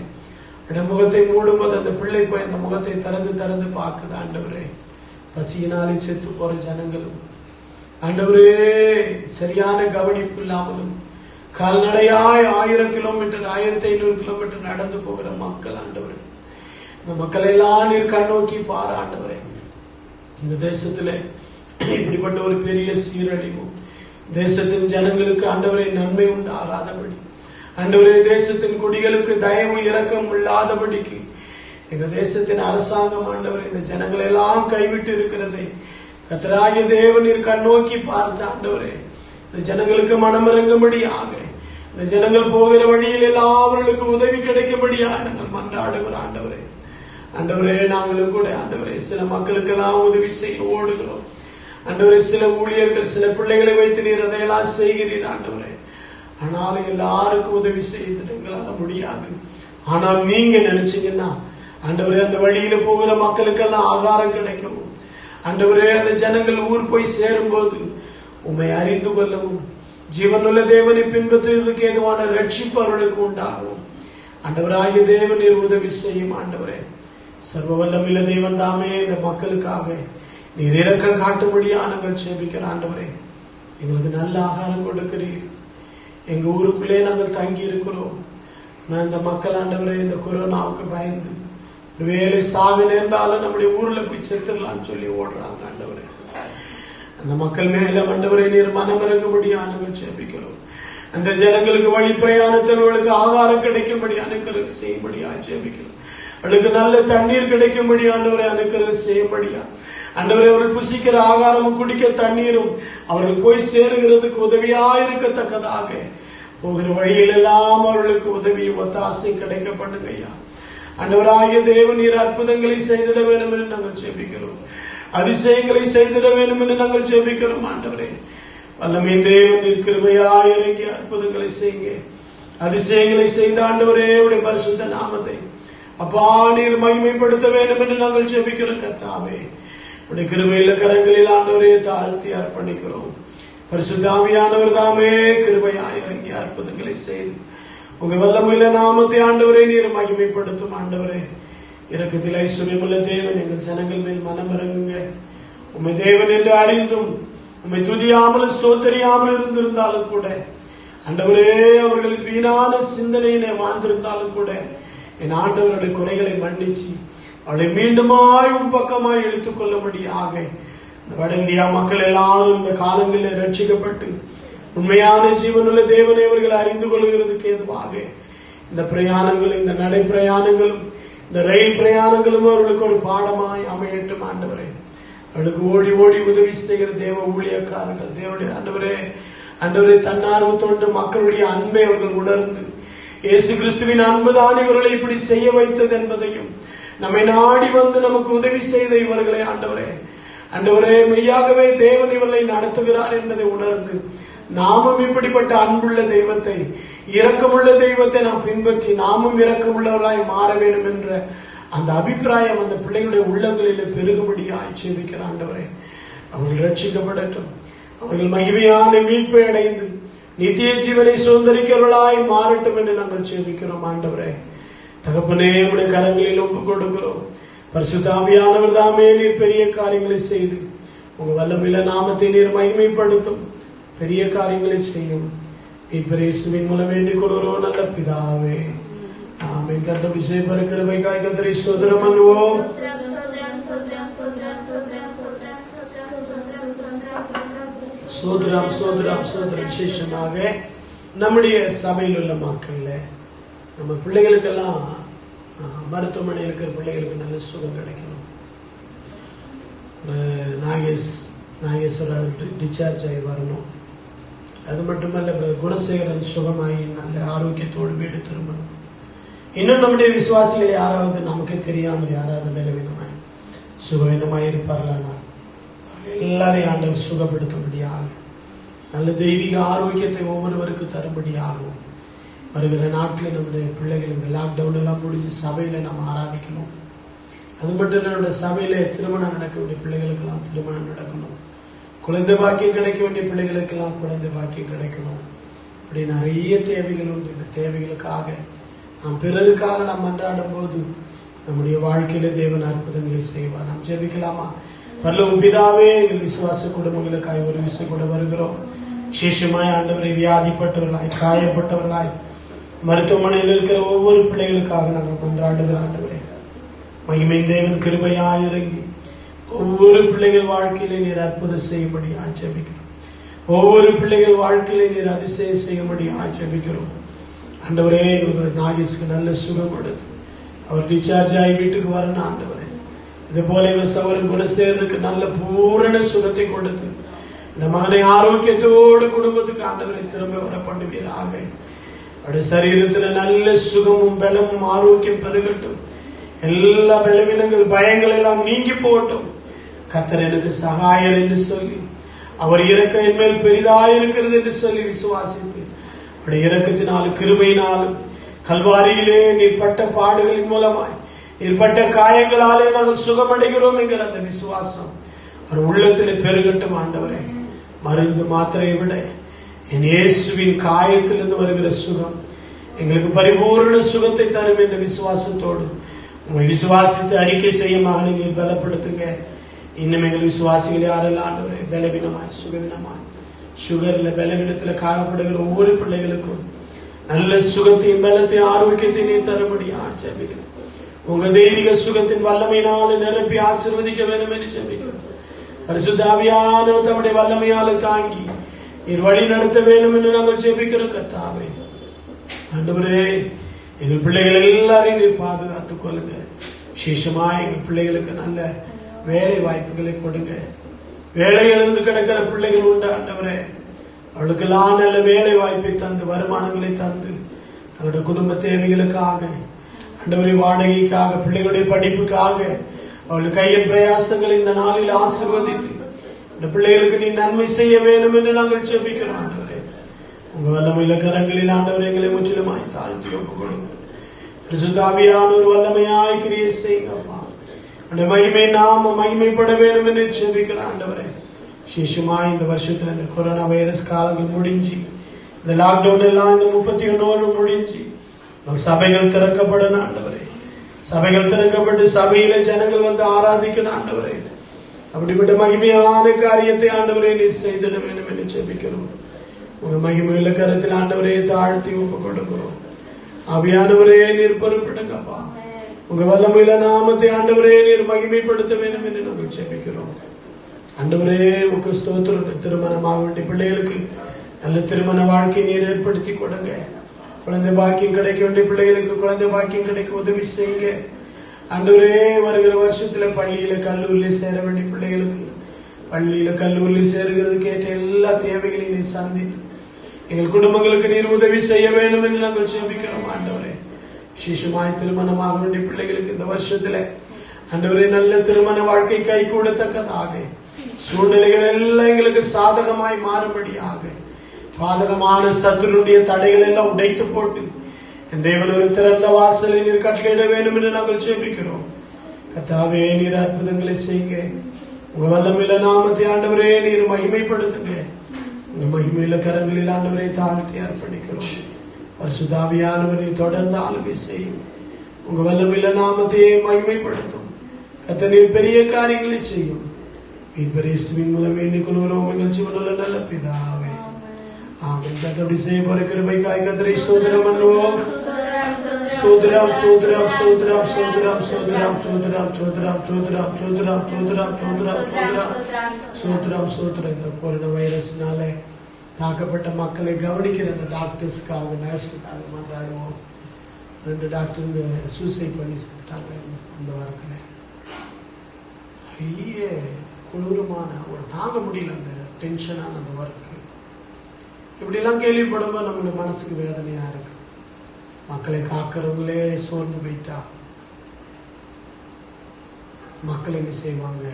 முகத்தை மூடும்போது அந்த பிள்ளை போய் அந்த முகத்தை திறந்து பார்க்குது ஆண்டவரே. பசியினாலே செத்து போற ஜனங்களும் ஆண்டவரே சரியான கவனிப்பு இல்லாமலும் கால்நடையாய் 1000 கிலோமீட்டர் 1500 கிலோமீட்டர் நடந்து போகிற மக்கள் ஆண்டவரே. இந்த மக்களை எல்லாம் நீர் கண்ணோக்கி பாரு ஆண்டவரே. இந்த தேசத்திலே இப்படிப்பட்ட ஒரு பெரிய சீரழிவும் தேசத்தின் ஜனங்களுக்கு ஆண்டவரே நன்மை உண்டாகாதபடி ஆண்டவரே தேசத்தின் குடிகளுக்கு தயவு இரக்கம் இல்லாதபடிக்கு எங்க தேசத்தின் அரசாங்கம் ஆண்டவரே இந்த ஜனங்களை எல்லாம் கைவிட்டு இருக்கிறதை கர்த்தராகிய தேவனீர் கண்ணோக்கி பார்த்து ஆண்டவரே இந்த ஜனங்களுக்கு மனமிறங்கும்படியாக இந்த ஜனங்கள் போகிற வழியில் எல்லாம் அவர்களுக்கு உதவி கிடைக்கும்படியாக நாங்கள் மன்றாடுகிறோம் ஆண்டவரே. ஆண்டவரே நாங்களும் கூட ஆண்டவரே சில மக்களுக்கு எல்லாம் உதவி செய்ய ஓடுகிறோம் ஆண்டவரே. சில ஊழியர்கள் சில பிள்ளைகளை வைத்து நீர் அதையெல்லாம் செய்கிறீர் ஆண்டவரே. ஆனாலும் எல்லாருக்கும் உதவி செய்து எங்களால முடியாது. ஆனால் நீங்க நினைச்சீங்கன்னா ஆண்டவரே அந்த வழியில போகிற மக்களுக்கெல்லாம் ஆகாரம் கிடைக்கவும் ஆண்டவரே அந்த ஜனங்கள் ஊர் போய் சேரும் போது உம்மை அறிந்து கொள்ளவும் ஜீவனுள்ள தேவனை பின்பற்றுவதற்கு ஏதுவான ரட்சிப்பு அவர்களுக்கு உண்டாகும் ஆண்டவராகிய தேவன் நீர் உதவி செய்யும் ஆண்டவரே. சர்வ வல்லமையுள்ள தேவன் தாமே இந்த மக்களுக்காக நீர் இரக்கம் காட்டும்படியா நாங்கள் ஜெபிக்கிறோம் ஆண்டவரே. எங்களுக்கு நல்ல ஆகாரம் கொடுக்கிறீர். எங்க ஊருக்குள்ளே நாங்கள் தங்கி இருக்கிறோம். நான் இந்த மக்கள் ஆண்டவரே இந்த கொரோனாவுக்கு பயந்து வேலை சாக நேர்ந்தாலும் நம்முடைய ஊர்ல போய் செத்துடலாம்னு சொல்லி ஓடுறாங்க ஆண்டவரே. அந்த மக்கள் மேல ஆண்டவரே நீர் மனமிறங்கும்படியா நாங்கள் ஜெபிக்கிறோம். அந்த ஜனங்களுக்கு வழி பிரயாணத்தினர்களுக்கு ஆகாரம் கிடைக்கும்படி அனுக்கிரகம் செய்யும்படியா ஜெபிக்கிறோம். அவளுக்கு நல்ல தண்ணீர் கிடைக்கும்படி ஆண்டவரை அனுக்கிரகம் செய்யும்படியா ஆண்டவரே அவர்கள் புசிக்கிற ஆகாரமும் குடிக்க தண்ணீரும் அவர்கள் போய் சேருகிறதுக்கு உதவியாயிருக்கத்தக்கதாக போகிற வழியில் எல்லாம் அவர்களுக்கு உதவியும் ஒத்தாசை கிடைக்க பண்ணுங்க ஐயா. ஆண்டவராகிய தேவன் நீர் அற்புதங்களை செய்திட வேண்டும் என்று நாங்கள் ஜெபிக்கிறோம். அதிசயங்களை செய்திட வேண்டும் என்று நாங்கள் ஜெபிக்கிறோம் ஆண்டவரே. வல்லமை தேவன் கிருபையாய் இறங்கி அற்புதங்களை செய்யுங்க, அதிசயங்களை செய்த ஆண்டவரே உடைய பரிசுத்த நாமத்தை அப்பா நீர் மகிமைப்படுத்த வேண்டும் என்று நாங்கள் ஜெபிக்கிறோம். கர்த்தாவே உடைய கிருபையுள்ள கரங்களில் ஆண்டவரே தாழ்த்தி அர்ப்பணிக்கிறோம். பரிசுத்த ஆவியானவர் தாமே கிருபையாய் இறங்கி அற்புதங்களை செய்து உங்க வல்லமையில நாமத்தை ஆண்டவரே நீர் மகிமைப்படுத்தும். ஆண்டவரே இரக்கத்தில் ஐஸ்வர்யமுள்ள தேவன், எங்கள் ஜனங்கள் மேல் மனம் இறங்குங்க. உம்மை தேவன் என்று அறிந்தும் உம்மை துதியாமல் ஸ்தோத்தரியாமல் இருந்திருந்தாலும் கூட ஆண்டவரே அவர்கள் வீணான சிந்தனையினை வாழ்ந்திருந்தாலும் கூட என் ஆண்டவருடைய குறைகளை மன்னிச்சு அவளை மீண்டுமாய் உன் பக்கமாய் எடுத்துக் கொள்ளும்படியாக இந்த வட இந்தியா மக்கள் எல்லாரும் இந்த காலங்களில் ரட்சிக்கப்பட்டு உண்மையான ஜீவனுள்ள தேவனை அவர்கள் அறிந்து கொள்கிறதுக்கு ஏதுவாக இந்த பிரயாணங்களும், இந்த நடை பிரயாணங்களும், இந்த ரயில் பிரயாணங்களும் அவர்களுக்கு ஒரு பாடமாய் அமையட்டும். ஆண்டவரே அவர்களுக்கு ஓடி ஓடி உதவி செய்கிற தேவ ஊழியக்காரர்கள், தேவனுடைய ஆண்டவரே தன்னார்வத்தோடு மக்களுடைய அன்பை அவர்கள் உணர்ந்து இயேசு கிறிஸ்துவின் அன்புதான் இவர்களை இப்படி செய்ய வைத்தது என்பதையும் நம்மை நாடி வந்து நமக்கு உதவி செய்த இவர்களை ஆண்டவரே மெய்யாகவே தேவன் இவர்களை நடத்துகிறார் என்பதை உணர்ந்து நாமும் இப்படிப்பட்ட அன்புள்ள தெய்வத்தை, இரக்கமுள்ள தெய்வத்தை நாம் பின்பற்றி நாமும் இரக்கமுள்ளவர்களாய் மாற வேண்டும் என்ற அந்த அபிப்பிராயம் அந்த பிள்ளைகளுடைய உள்ளங்களில் பெருகும்படியாய் ஜெபிக்கிற ஆண்டவரே அவர்கள் ரட்சிக்கப்படட்டும். அவர்கள் மகிமையான மீட்பை அடைந்து நித்திய ஜீவனை சுதந்திரிக்கிறவர்களாய் மாறட்டும் என்று நாங்கள் ஜெபிக்கிறோம். ஆண்டவரே தகப்பனே உடைய கரங்களில் ஒப்புக் கொடுக்கிறோம். பரிசுத்த ஆவியானவர் தாமே நீர் பெரிய காரியங்களை செய்து உங்க வல்லமையில நாமத்தை நீர் மகிமைப்படுத்தும், பெரிய காரியங்களை செய்யும். இயேசுவின் மூலம் வேண்டிக் கொள்கிறோம் நல்ல பிதாவே, ஆமென். கர்த்தர் விசேஷ கிருபைக்காய் கர்த்தரை ஸ்தோத்திரம் பண்ணுவோம். சோதரம் சோதரம் சோதரம். விசேஷமாக நம்முடைய சபையில் உள்ள மக்கள்ல நம்ம பிள்ளைகளுக்கெல்லாம் மருத்துவமனையில் இருக்கிற பிள்ளைகளுக்கு நல்ல சுகம் கிடைக்கணும். நாகேஸ்வரர் டிஸ்சார்ஜ் ஆகி வரணும். அது மட்டுமல்ல குணசேகரன் சுகமாகி நல்ல ஆரோக்கியத்தோடு வீடு திரும்பணும். இன்னும் நம்முடைய விசுவாசிகள் யாராவது நமக்கே தெரியாமல் யாராவது பலவீனமாய் சுகவீனமாய் இருப்பார்களானால் எல்லாரையும் ஆண்டவர் சுகப்படுத்தும்படியாக நல்ல தெய்வீக ஆரோக்கியத்தை ஒவ்வொருவருக்கு தரும்படியாகவும் வருகிற நாட்டில் நம்முடைய பிள்ளைகள் இந்த லாக்டவுன் எல்லாம் முடிஞ்சு சபையில நம்ம ஆராதிக்கணும். அது மட்டும் இல்லை, நம்முடைய சபையில திருமணம் நடக்க வேண்டிய பிள்ளைகளுக்கெல்லாம் திருமணம் நடக்கணும். குழந்தை பாக்கியம் கிடைக்க வேண்டிய பிள்ளைகளுக்கெல்லாம் குழந்தை பாக்கியம் கிடைக்கணும். இப்படி நிறைய தேவைகள் உண்டு. இந்த தேவைகளுக்காக நாம் பிறருக்காக நாம் மன்றாடும் போது நம்முடைய வாழ்க்கையில தேவன் அற்புதங்களை செய்வார். நாம் ஜெபிக்கலாமா? பரலோக பிதாவே, எங்கள் விசுவாச குடும்பங்களுக்காய் ஒரு விஷயம் கூட வருகிறோம். விசேஷமாய் ஆண்டவரை வியாதிப்பட்டவர்களாய், காயப்பட்டவர்களாய், மருத்துவமனையில் இருக்கிற ஒவ்வொரு பிள்ளைகளுக்காக நாங்கள் கொண்டாடுகிற ஆண்டவரே மகிமை தேவன் கிருபையாய் இறங்கி ஒவ்வொரு பிள்ளைகள் வாழ்க்கையிலே நீர் அற்புதம் செய்யும்படி ஆட்சேபிக்கிறோம். ஒவ்வொரு பிள்ளைகள் வாழ்க்கையிலே நீர் அதிசயம் செய்யும்படி ஆட்சேபிக்கிறோம். ஆண்டவரே எங்களுக்கு நாகேஷ்க்கு நல்ல சுகம் கொடுத்து அவர் டிஸ்சார்ஜ் ஆகி வீட்டுக்கு வரணும். ஆண்டவரே இது போல இவர் சவரன் குணசேகருக்கு நல்ல பூரண சுகத்தை கொடுத்து இந்த மகனை ஆரோக்கியத்தோடு குடும்பத்துக்கு ஆண்டவரை திரும்ப வர பண்ணுவீராக. அவருடைய சரீரத்துல நல்ல சுகமும் பலமும் ஆரோக்கியம் பெருகட்டும். எல்லா பலவீனங்கள் பயங்கள் எல்லாம் நீங்கி போகட்டும். கர்த்தர் எனக்கு சகாயர் என்று சொல்லி அவர் இரக்கம் என் மேல் பெரிதாயிருக்கிறது என்று சொல்லி விசுவாசித்து அவருடைய இரக்கத்தினாலும் கிருபையினாலும் கல்வாரியிலே நீர் பட்ட பாடுகளின் மூலமாய் நீர் பட்ட காயங்களாலே நாங்கள் சுகமடைகிறோம் என்கிற அந்த விசுவாசம் அவர் உள்ளத்திலே பெருகட்டும். ஆண்டவரே மருந்து மாத்திரையை விட என் இயேசுவின் காயத்திலிருந்து வருகிற சுகம் எங்களுக்கு பரிபூர்ண சுகத்தை தரும் என்ற விசுவாசத்தோடு உங்களை விசுவாசித்து அறிக்கை செய்ய மகனை நீர் பலப்படுத்துங்க. இன்னும் எங்கள் விசுவாசிகள் யாரெல்லாம் ஆண்டவரே பலவீனமாய் சுகவீனமாய் சுகர்ல பலவீனத்துல காணப்படுகிற ஒவ்வொரு பிள்ளைகளுக்கும் நல்ல சுகத்தையும் பலத்தையும் ஆரோக்கியத்தை நீர் தரும்படி ஜெபிக்கிறோம். உங்க தெய்வீக சுகத்தின் வல்லமையினால நிரப்பி ஆசீர்வதிக்க வேண்டும் என்று ஜெபிக்கிறோம். பரிசுத்த ஆவியானவர் தம்முடைய வல்லமையால தாங்கி நீர் வழி நடத்த வேண்டும் என்று நாங்கள் ஜெபிக்கிறோம். கர்த்தாவே ஆண்டவரே எங்கள் பிள்ளைகள் எல்லாரையும் நீர் பாதுகாத்துக் கொள்ளுங்க. விசேஷமா எங்கள் பிள்ளைகளுக்கு நல்ல வேலை வாய்ப்புகளை கொடுங்க. வேலை எழுந்து கிடக்கிற பிள்ளைகள் உண்டு ஆண்டவரே, அவளுக்கெல்லாம் நல்ல வேலை வாய்ப்பை தந்து வருமானங்களை தந்து அவருடைய குடும்ப தேவைகளுக்காக ஆண்டவரே வாடகைக்காக பிள்ளைகளுடைய படிப்புக்காக அவளுடைய கையின் பிரயாசங்கள் இந்த நாளில் ஆசீர்வதித்து இந்த பிள்ளைகளுக்கு நீ நன்மை செய்ய வேண்டும் என்று நாங்கள் ஜெபிக்கிறோம் ஆண்டவரே. உங்க வல்லமையில கரங்களில் ஆண்டவரே எங்களை முற்றிலுமாய் தாழ்த்தி ஒப்புக்கொள்ளும். பரிசுத்த ஆவியானவர் வல்லமையாய் கிரியை செய்யுங்கப்பா. அந்த மகிமை நாம மகிமைப்பட வேண்டும் என்று ஜெபிக்கிறோம் ஆண்டவரே. விசேஷமாய் இந்த வருஷத்துல இந்த கொரோனா வைரஸ் காலங்கள் முடிஞ்சு, இந்த லாக்டவுன் எல்லாம் இந்த 31 முடிஞ்சு சபைகள் திறக்கப்படணும் ஆண்டவரே. சபைகள் திறக்கப்பட்டு சபையில ஜனங்கள் வந்து ஆராதிக்கணும் ஆண்டவரே. அப்படிப்பட்ட மகிமையான காரியத்தை ஆண்டவரே நீ செய்திட வேண்டும் என்று ஜெபிக்கிறோம். உங்க மகிமையுள்ள கருத்தில் ஆண்டவரே தாழ்த்தி ஒப்பு கொடுக்கிறோம். ஆவியானவரே நீர் பொறுப்பிடுங்கப்பா. உங்க வல்லமையில நாமத்தை ஆண்டவரே நீர் மகிமைப்படுத்த வேண்டும் என்று நாங்கள் ஜெபிக்கிறோம். ஆண்டவரே உங்க ஸ்தோத்திரம். திருமணமாக வேண்டிய பிள்ளைகளுக்கு நல்ல திருமண வாழ்க்கை நீர் ஏற்படுத்தி கொடுங்க. குழந்தை பாக்கியம் கிடைக்க வேண்டிய பிள்ளைகளுக்கு குழந்தை பாக்கியம் கிடைக்க உதவி செய்யுங்க ஆண்டவரே. வருகிற வருஷத்துல பள்ளியில கல்லூரியில சேர வேண்டிய பிள்ளைகளுக்கு பள்ளியில கல்லூரியில சேருகிறதுக்கு ஏற்ற எல்லா தேவைகளையும் நீர் சந்தித்து எங்கள் குடும்பங்களுக்கு நீர் உதவி செய்ய வேண்டும் என்று நாங்கள் ஜெபிக்கிறோம் ஆண்டவரே. விசேஷமாய் திருமணமாக வேண்டிய பிள்ளைகளுக்கு இந்த வருஷத்துல ஆண்டவரே நல்ல திருமண வாழ்க்கை கை கூடத்தக்கதாக சூழ்நிலைகள் எல்லாம் எங்களுக்கு சாதகமாய் மாறுபடியாக பாதகமான சத்துருடைய தடைகள் எல்லாம் உடைத்து போட்டு என் தேவன் ஒரு திறந்த வாசலை நீர் கட்டளையிட வேண்டும் என்று நாங்கள் ஜெபிக்கிறோம். கர்த்தாவே நீர் அற்புதங்களை செய்யுங்க. உங்க வல்லமையில நாமத்தை ஆண்டவரே நீர் மகிமைப்படுத்துங்க. உங்க மகிமையில கரங்களில் ஆண்டவரை தாழ்த்தி அர்ப்பணிக்கிறோம். பரிசுத்த ஆவியானவர் நீர் தொடர்ந்து ஆளுகை செய்யும். உங்க வல்லமையில நாமத்தையே மகிமைப்படுத்தும். கர்த்தர் நீர் பெரிய காரியங்களை செய்யும். இயேசுவின் மூலம் வேண்டிக் கொள்கிறோம் எங்கள் ஜீவனுள்ள நல்ல பிதாவே. ஆமென். கர்த்தருடைய செய்ய போற கிருபைக்காய் கர்த்தரை ஸ்தோத்திரம் பண்ணுவோம். ஸ்தோத்திரம் ஸ்தோத்திரம் ஸ்தோத்திரம் ஸ்தோத்திரம் ஸ்தோத்திரம் ஸ்தோத்திரம் ஸ்தோத்திரம் ஸ்தோத்திரம் ஸ்தோத்திரம் ஸ்தோத்திரம் ஸ்தோத்திரம் ஸ்தோத்திரம் ஸ்தோத்திரம். இந்த கொரோனா வைரஸ்னால தாக்கப்பட்ட மக்களை கவனிக்கிற அந்த டாக்டர்ஸ்க்காக நர்ஸுக்காக மன்றாடுவோம். 2 டாக்டர் சூசைட் பண்ணி செஞ்சுட்டாங்க அந்த வாரத்துல. பெரிய கொடூரமான ஒரு தாங்க முடியல அந்த டென்ஷனான அந்த ஒர்க். இப்படி எல்லாம் கேள்விப்படும்போது நம்மளுடைய மனசுக்கு வேதனையா இருக்கு. மக்களை காக்கிறவங்களே சோர்ந்து போயிட்டா மக்கள் என்ன செய்வாங்க?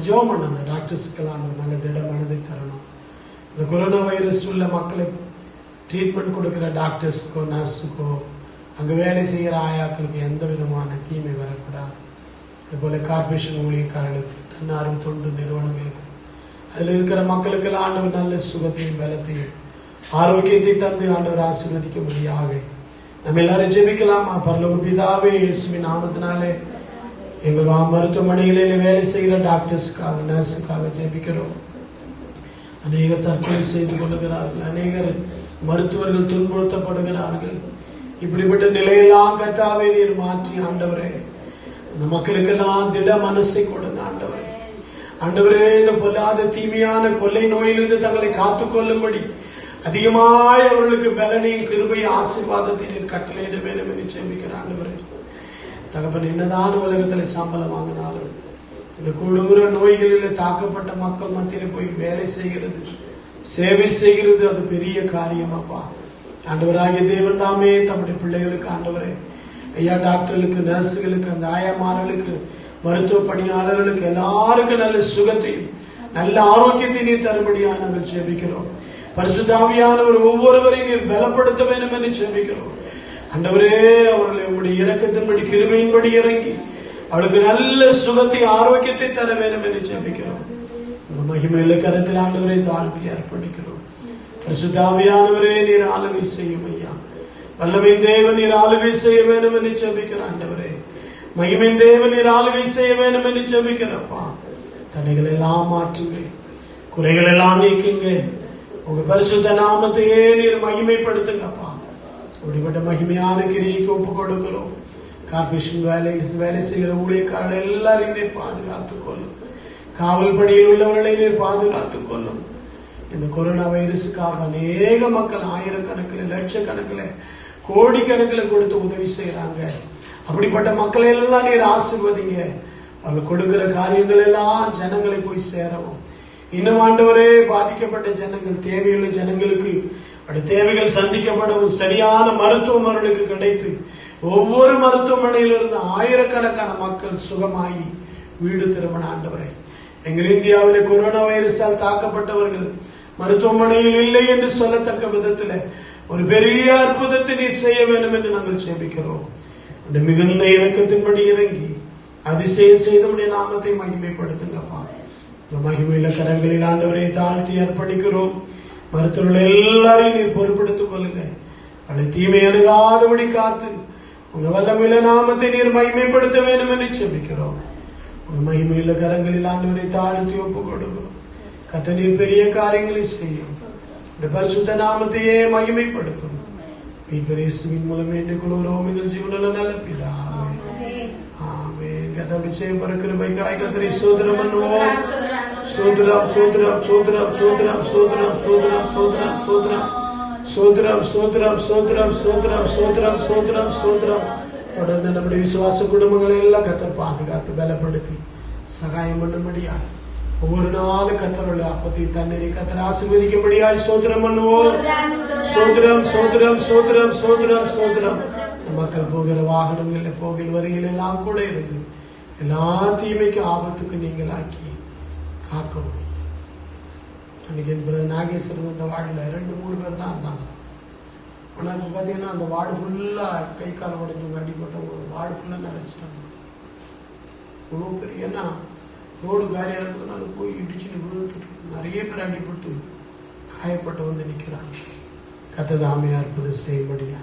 ஜெபம் பண்ண அந்த டாக்டர்ஸ்க்கெல்லாம் நல்ல திட மனதை தரணும். இந்த கொரோனா வைரஸ் உள்ள மக்களை ட்ரீட்மெண்ட் கொடுக்கிற டாக்டர்ஸுக்கோ நர்ஸுக்கோ அங்க வேலை செய்கிற ஆயாக்களுக்கு எந்த விதமான தீமை வரக்கூடாது. அதுபோல கார்பரேஷன் ஊழியக்காரர்களுக்கு தன்னார்வ தொண்டு நிறுவனங்களுக்கு அதுல இருக்கிற மக்களுக்கெல்லாம் ஆண்டவர் நல்ல சுகத்தையும் பலத்தையும் ஆரோக்கியத்தை தந்து ஆண்டவர் ஆசீர்வதிக்க முடியாக நம்ம எல்லாரும் ஜெபிக்கலாமா? பரலோக பிதாவே, இயேசுவின் நாமத்தினாலே எங்கள் மருத்துவமனைகளில் வேலை செய்கிற டாக்டர்ஸ்க்காக நர்ஸுக்காக ஜெபிக்கிறோம். அநேகர் தற்கொலை செய்து கொள்ளுகிறார்கள். அநேகர் மருத்துவர்கள் துன்புறுத்தப்படுகிறார்கள். இப்படிப்பட்ட நிலையெல்லாம் கர்த்தாவே நீர் மாற்றி ஆண்டவரே அந்த மக்களுக்கெல்லாம் திட மனசை கொடுங்க ஆண்டவரே. ஆண்டவரே இந்த பொல்லாத தீமையான கொள்ளை நோயிலிருந்து தங்களை காத்துக் கொள்ளும்படி அதிகமாய் அவர்களுக்கு பலனையும் கிருபையும் ஆசீர்வாதத்தை நீர் கட்டளையிட வேண்டும் என்று ஜெபிக்கிறேன் ஆண்டவரே. தகப்பன் என்னதான் உலகத்துல சம்பளம் வாங்கினாலும் இந்த கொடூர நோய்களில் தாக்கப்பட்ட மக்கள் மத்தியில போய் வேலை செய்கிறது, சேவை செய்கிறது, அது பெரிய காரியம் அப்பா. ஆண்டவராகிய தேவன் தாமே தம்முடைய பிள்ளைகளுக்கு ஆண்டவரே ஐயா டாக்டர்களுக்கு நர்ஸுகளுக்கு அந்த ஆயாமார்களுக்கு மருத்துவ பணியாளர்களுக்கு எல்லாருக்கும் நல்ல சுகத்தையும் நல்ல ஆரோக்கியத்தை நீர் தரும்படியா நாங்கள் ஜெபிக்கிறோம். பரிசுத்த ஆவியானவர் ஒவ்வொருவரையும் நீர் பலப்படுத்த வேண்டும் என்று ஜெபிக்கிறோம் ஆண்டவரே. அவர்களை உங்களுடைய இரக்கத்தின்படி கிருபையின்படி இறங்கி அவளுக்கு நல்ல சுகத்தை ஆரோக்கியத்தை தர வேண்டும் என்று ஜெபிக்கிறோம். மகிமையுள்ள கரத்தில் ஆண்டவரை தாழ்த்தி அர்ப்பணிக்கிறோம். பரிசுத்த ஆவியானவரே நீர் ஆளுகை செய்யும் ஐயா. வல்லமையின் தேவன் நீர் ஆளுகை செய்ய வேண்டும் என்று ஜெபிக்கிற ஆண்டவரே. மகிமையின் தேவன் நீர் ஆளுகை செய்ய வேண்டும் என்று ஜெபிக்கிறப்பா. தடைகள் எல்லாம் மாற்றுங்க, குறைகள் எல்லாம் நீக்குங்க. உங்க பரிசுத்த நாமத்தையே நீர் மகிமைப்படுத்துங்கப்பா. அப்படிப்பட்ட மகிமையான கிரிக்கு ஒப்பு கொடுக்கிறோம். கார்பரேஷன் வேலை செய்கிற ஊழியக்காரர்கள் எல்லாரையும் நீர் பாதுகாத்துக் கொள்ளும். காவல் பணியில் உள்ளவர்களை நீர் பாதுகாத்துக் கொள்ளும். இந்த கொரோனா வைரஸுக்காக அநேக மக்கள் ஆயிரக்கணக்கில் லட்சக்கணக்கில் கோடிக்கணக்கில் கொடுத்து உதவி செய்யறாங்க. அப்படிப்பட்ட மக்களை எல்லாம் நீர் ஆசீர்வதிங்க. அவர்கள் கொடுக்கிற காரியங்கள் எல்லாம் ஜனங்களை போய் சேரவும். இன்னும் ஆண்டவரே பாதிக்கப்பட்ட ஜனங்கள் தேவையுள்ள ஜனங்களுக்கு தேவைகள் சந்திக்கப்படவும் சரியான மருத்துவம் அவர்களுக்கு கிடைத்து ஒவ்வொரு மருத்துவமனையிலிருந்து ஆயிரக்கணக்கான மக்கள் சுகமாகி வீடு திருமண ஆண்டவரே, எங்கள் இந்தியாவிலே கொரோனா வைரஸால் தாக்கப்பட்டவர்கள் மருத்துவமனையில் இல்லை என்று சொல்லத்தக்க விதத்தில் ஒரு பெரிய அற்புதத்தை நீர் செய்ய வேண்டும் என்று நாங்கள் ஜெபிக்கிறோம். அந்த மிகுந்த இரக்கத்தின்படி இறங்கி அதிசயம் செய்தவுடைய நாமத்தை மகிமைப்படுத்துங்கப்பா. இந்த மகிமையில கரங்களில் ஆண்டவரை தாழ்த்தி அர்ப்பணிக்கிறோம். மருத்துவர்கள் எல்லாரையும் நீர் பொறுப்படுத்திக் கொள்ளுங்க. அவளை தீமை அணுகாதபடி காத்து உங்க வல்லமையில நாமத்தை நீர் மகிமைப்படுத்த வேண்டும் என்று ஜெபிக்கிறோம். உங்க மகிமையில கரங்களில் ஆண்டவரை தாழ்த்தி ஒப்புக் கொடுக்கிறோம். கர்த்தர் நீர் பெரிய காரியங்களை செய்யும். இந்த பரிசுத்த நாமத்தையே மகிமைப்படுத்தும். இயேசுவின் மூலம் வேண்டிக் கொள்கிறோம் எங்கள் ஜீவனுள்ள நல்ல பிதாவே. ஆமென். கர்த்தருடைய சேவர கிருபைக்காய் கர்த்தரை ஸ்தோத்திரம் பண்ணுவோம். ஸ்தோத்திரம் ஸ்தோத்திரம் ஸ்தோத்திரம் ஸ்தோத்திரம் ஸ்தோத்திரம் ஸ்தோத்திரம் ஸ்தோத்திரம் ஸ்தோத்திரம் ஸ்தோத்திரம் ஸ்தோத்திரம் ஸ்தோத்திரம் ஸ்தோத்திரம் ஸ்தோத்திரம் ஸ்தோத்திரம். தொடர்ந்து நம்முடைய விசுவாச குடும்பங்களை எல்லாம் கர்த்தர் பாதுகாத்து பலப்படுத்தி சகாயம் பண்ணும்படியா ஒவ்வொரு நாளும் கர்த்தருடைய அப்பத்தை தண்ணீரை கர்த்தர் ஆசீர்வதிக்கும்படியாய் ஸ்தோத்திரம் பண்ணுவோம். ஸ்தோத்திரம் ஸ்தோத்திரம் ஸ்தோத்திரம் ஸ்தோத்திரம் ஸ்தோத்திரம். மக்கள் போகிற வாகனங்களில் போகிற வரிகள் எல்லாம் கூட இருந்து எல்லா தீமைக்கு ஆபத்துக்கு நீங்கள் ஆக்கி காக்கவும். அன்னைக்கு என்பது நாகேஸ்வரன் அந்த வார்டில் 2-3 பேர் தான் இருந்தாங்க. ஆனால் இப்போ பார்த்தீங்கன்னா அந்த வார்டு ஃபுல்லாக கை கால் உடைஞ்சவங்க அடிப்பட்டவங்க வார்டு ஃபுல்லாக நிறைச்சிட்டாங்க. இவ்வளோ பெரிய ஏன்னா ரோடு காலியாக இருக்கிறதுனால போய் இடிச்சுன்னு விழுந்துட்டு நிறைய பேர் அடிபட்டு காயப்பட்டு வந்து நிற்கிறாங்க. கர்த்தர் அற்புதம் செய்யும்படியா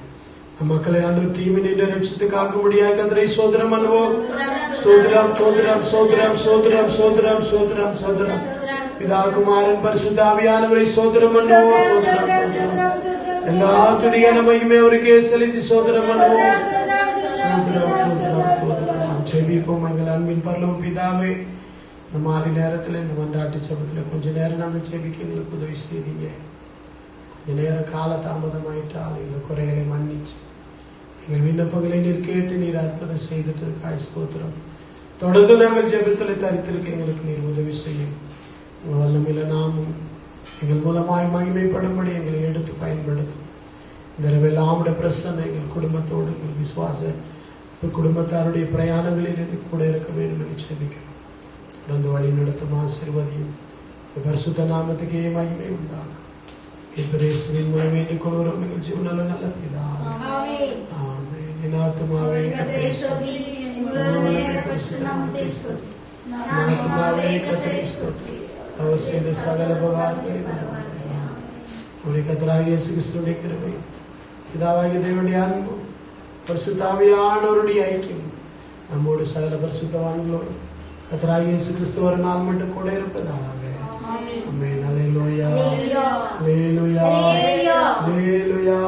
மக்களை ஆண்டு தீமை நின்று ரட்சித்து காக்கும்படியா கர்த்தரை ஸ்தோத்திரம் பண்ணுவோம். ஸ்தோத்திரம் ஸ்தோத்திரம் ஸ்தோத்திரம் ஸ்தோத்திரம் ஸ்தோத்திரம் ஸ்தோத்திரம் ஸ்தோத்திரம். பிதா குமாரன் பரிசுத்த ஆவியானவரை ஸ்தோத்திரம் பண்ணுவோம். எல்லா துதியான மகிமை அவருக்கே செலுத்தி ஸ்தோத்திரம் பண்ணுவோம். நாம் ஜெபிப்போம். எங்கள் அன்பின் பரலோக பிதாவே, இந்த மாலை நேரத்தில் இந்த மன்றாட்டு ஜெபத்தில் கொஞ்ச நேரம் நாங்கள் ஜெபிக்க எங்களுக்கு உதவி செய்தீங்க. கொஞ்ச நேரம் கால தாமதமாயிட்டால் எங்கள் குறைகளை மன்னிச்சு எங்கள் விண்ணப்பங்களை நீர் கேட்டு நீர் அற்புதம் செய்துட்டு ஸ்தோத்திரம். தொடர்ந்து நாங்கள் ஜெபத்தில் தரித்திருக்க எங்களுக்கு நீர் உதவி செய்யும். உங்கள் வல்லமையில நாமும் எங்கள் மூலமாய் மகிமைப்படும்படி எங்களை எடுத்து பயன்படுத்தும். இந்த இரவெல்லாமுடைய பிரசன்னம் எங்கள் குடும்பத்தோடு எங்கள் விசுவாச குடும்பத்தாருடைய பிரயாணங்களில் கூட இருக்க வேண்டும் என்று ஜெபிக்கிறோம். தொடர்ந்து வழி நடத்தும் ஆசீர்வதியும் பரிசுத்த நாமத்துக்கே மகிமை உண்டாகும். இயேசுவின் மூலம் வேண்டிக் கொள்கிறோம் எங்கள் ஜீவனுள்ள நல்ல பிதாவே. ஆமென். என் ஆத்துமாவே கர்த்தரை ஸ்தோத்திரி. ஆத்துமாவே கர்த்தரை ஸ்தோத்திரி. அவர் செய்த சகல உபகாரங்களையும் நம்முடைய கர்த்தராகிய இயேசு கிறிஸ்துவின் கிருபை, பிதாவாகிய தேவனுடைய அன்பு, பரிசுத்த ஆவியானவருடைய ஐக்கியம் நம்மோடு சகல பரிசுத்தவான்களோடு கர்த்தராகிய இயேசு கிறிஸ்து ஒரு நாள் மட்டும் கூட இருப்பதாக. ஆமென். அல்லேலூயா அல்லேலூயா அல்லேலூயா.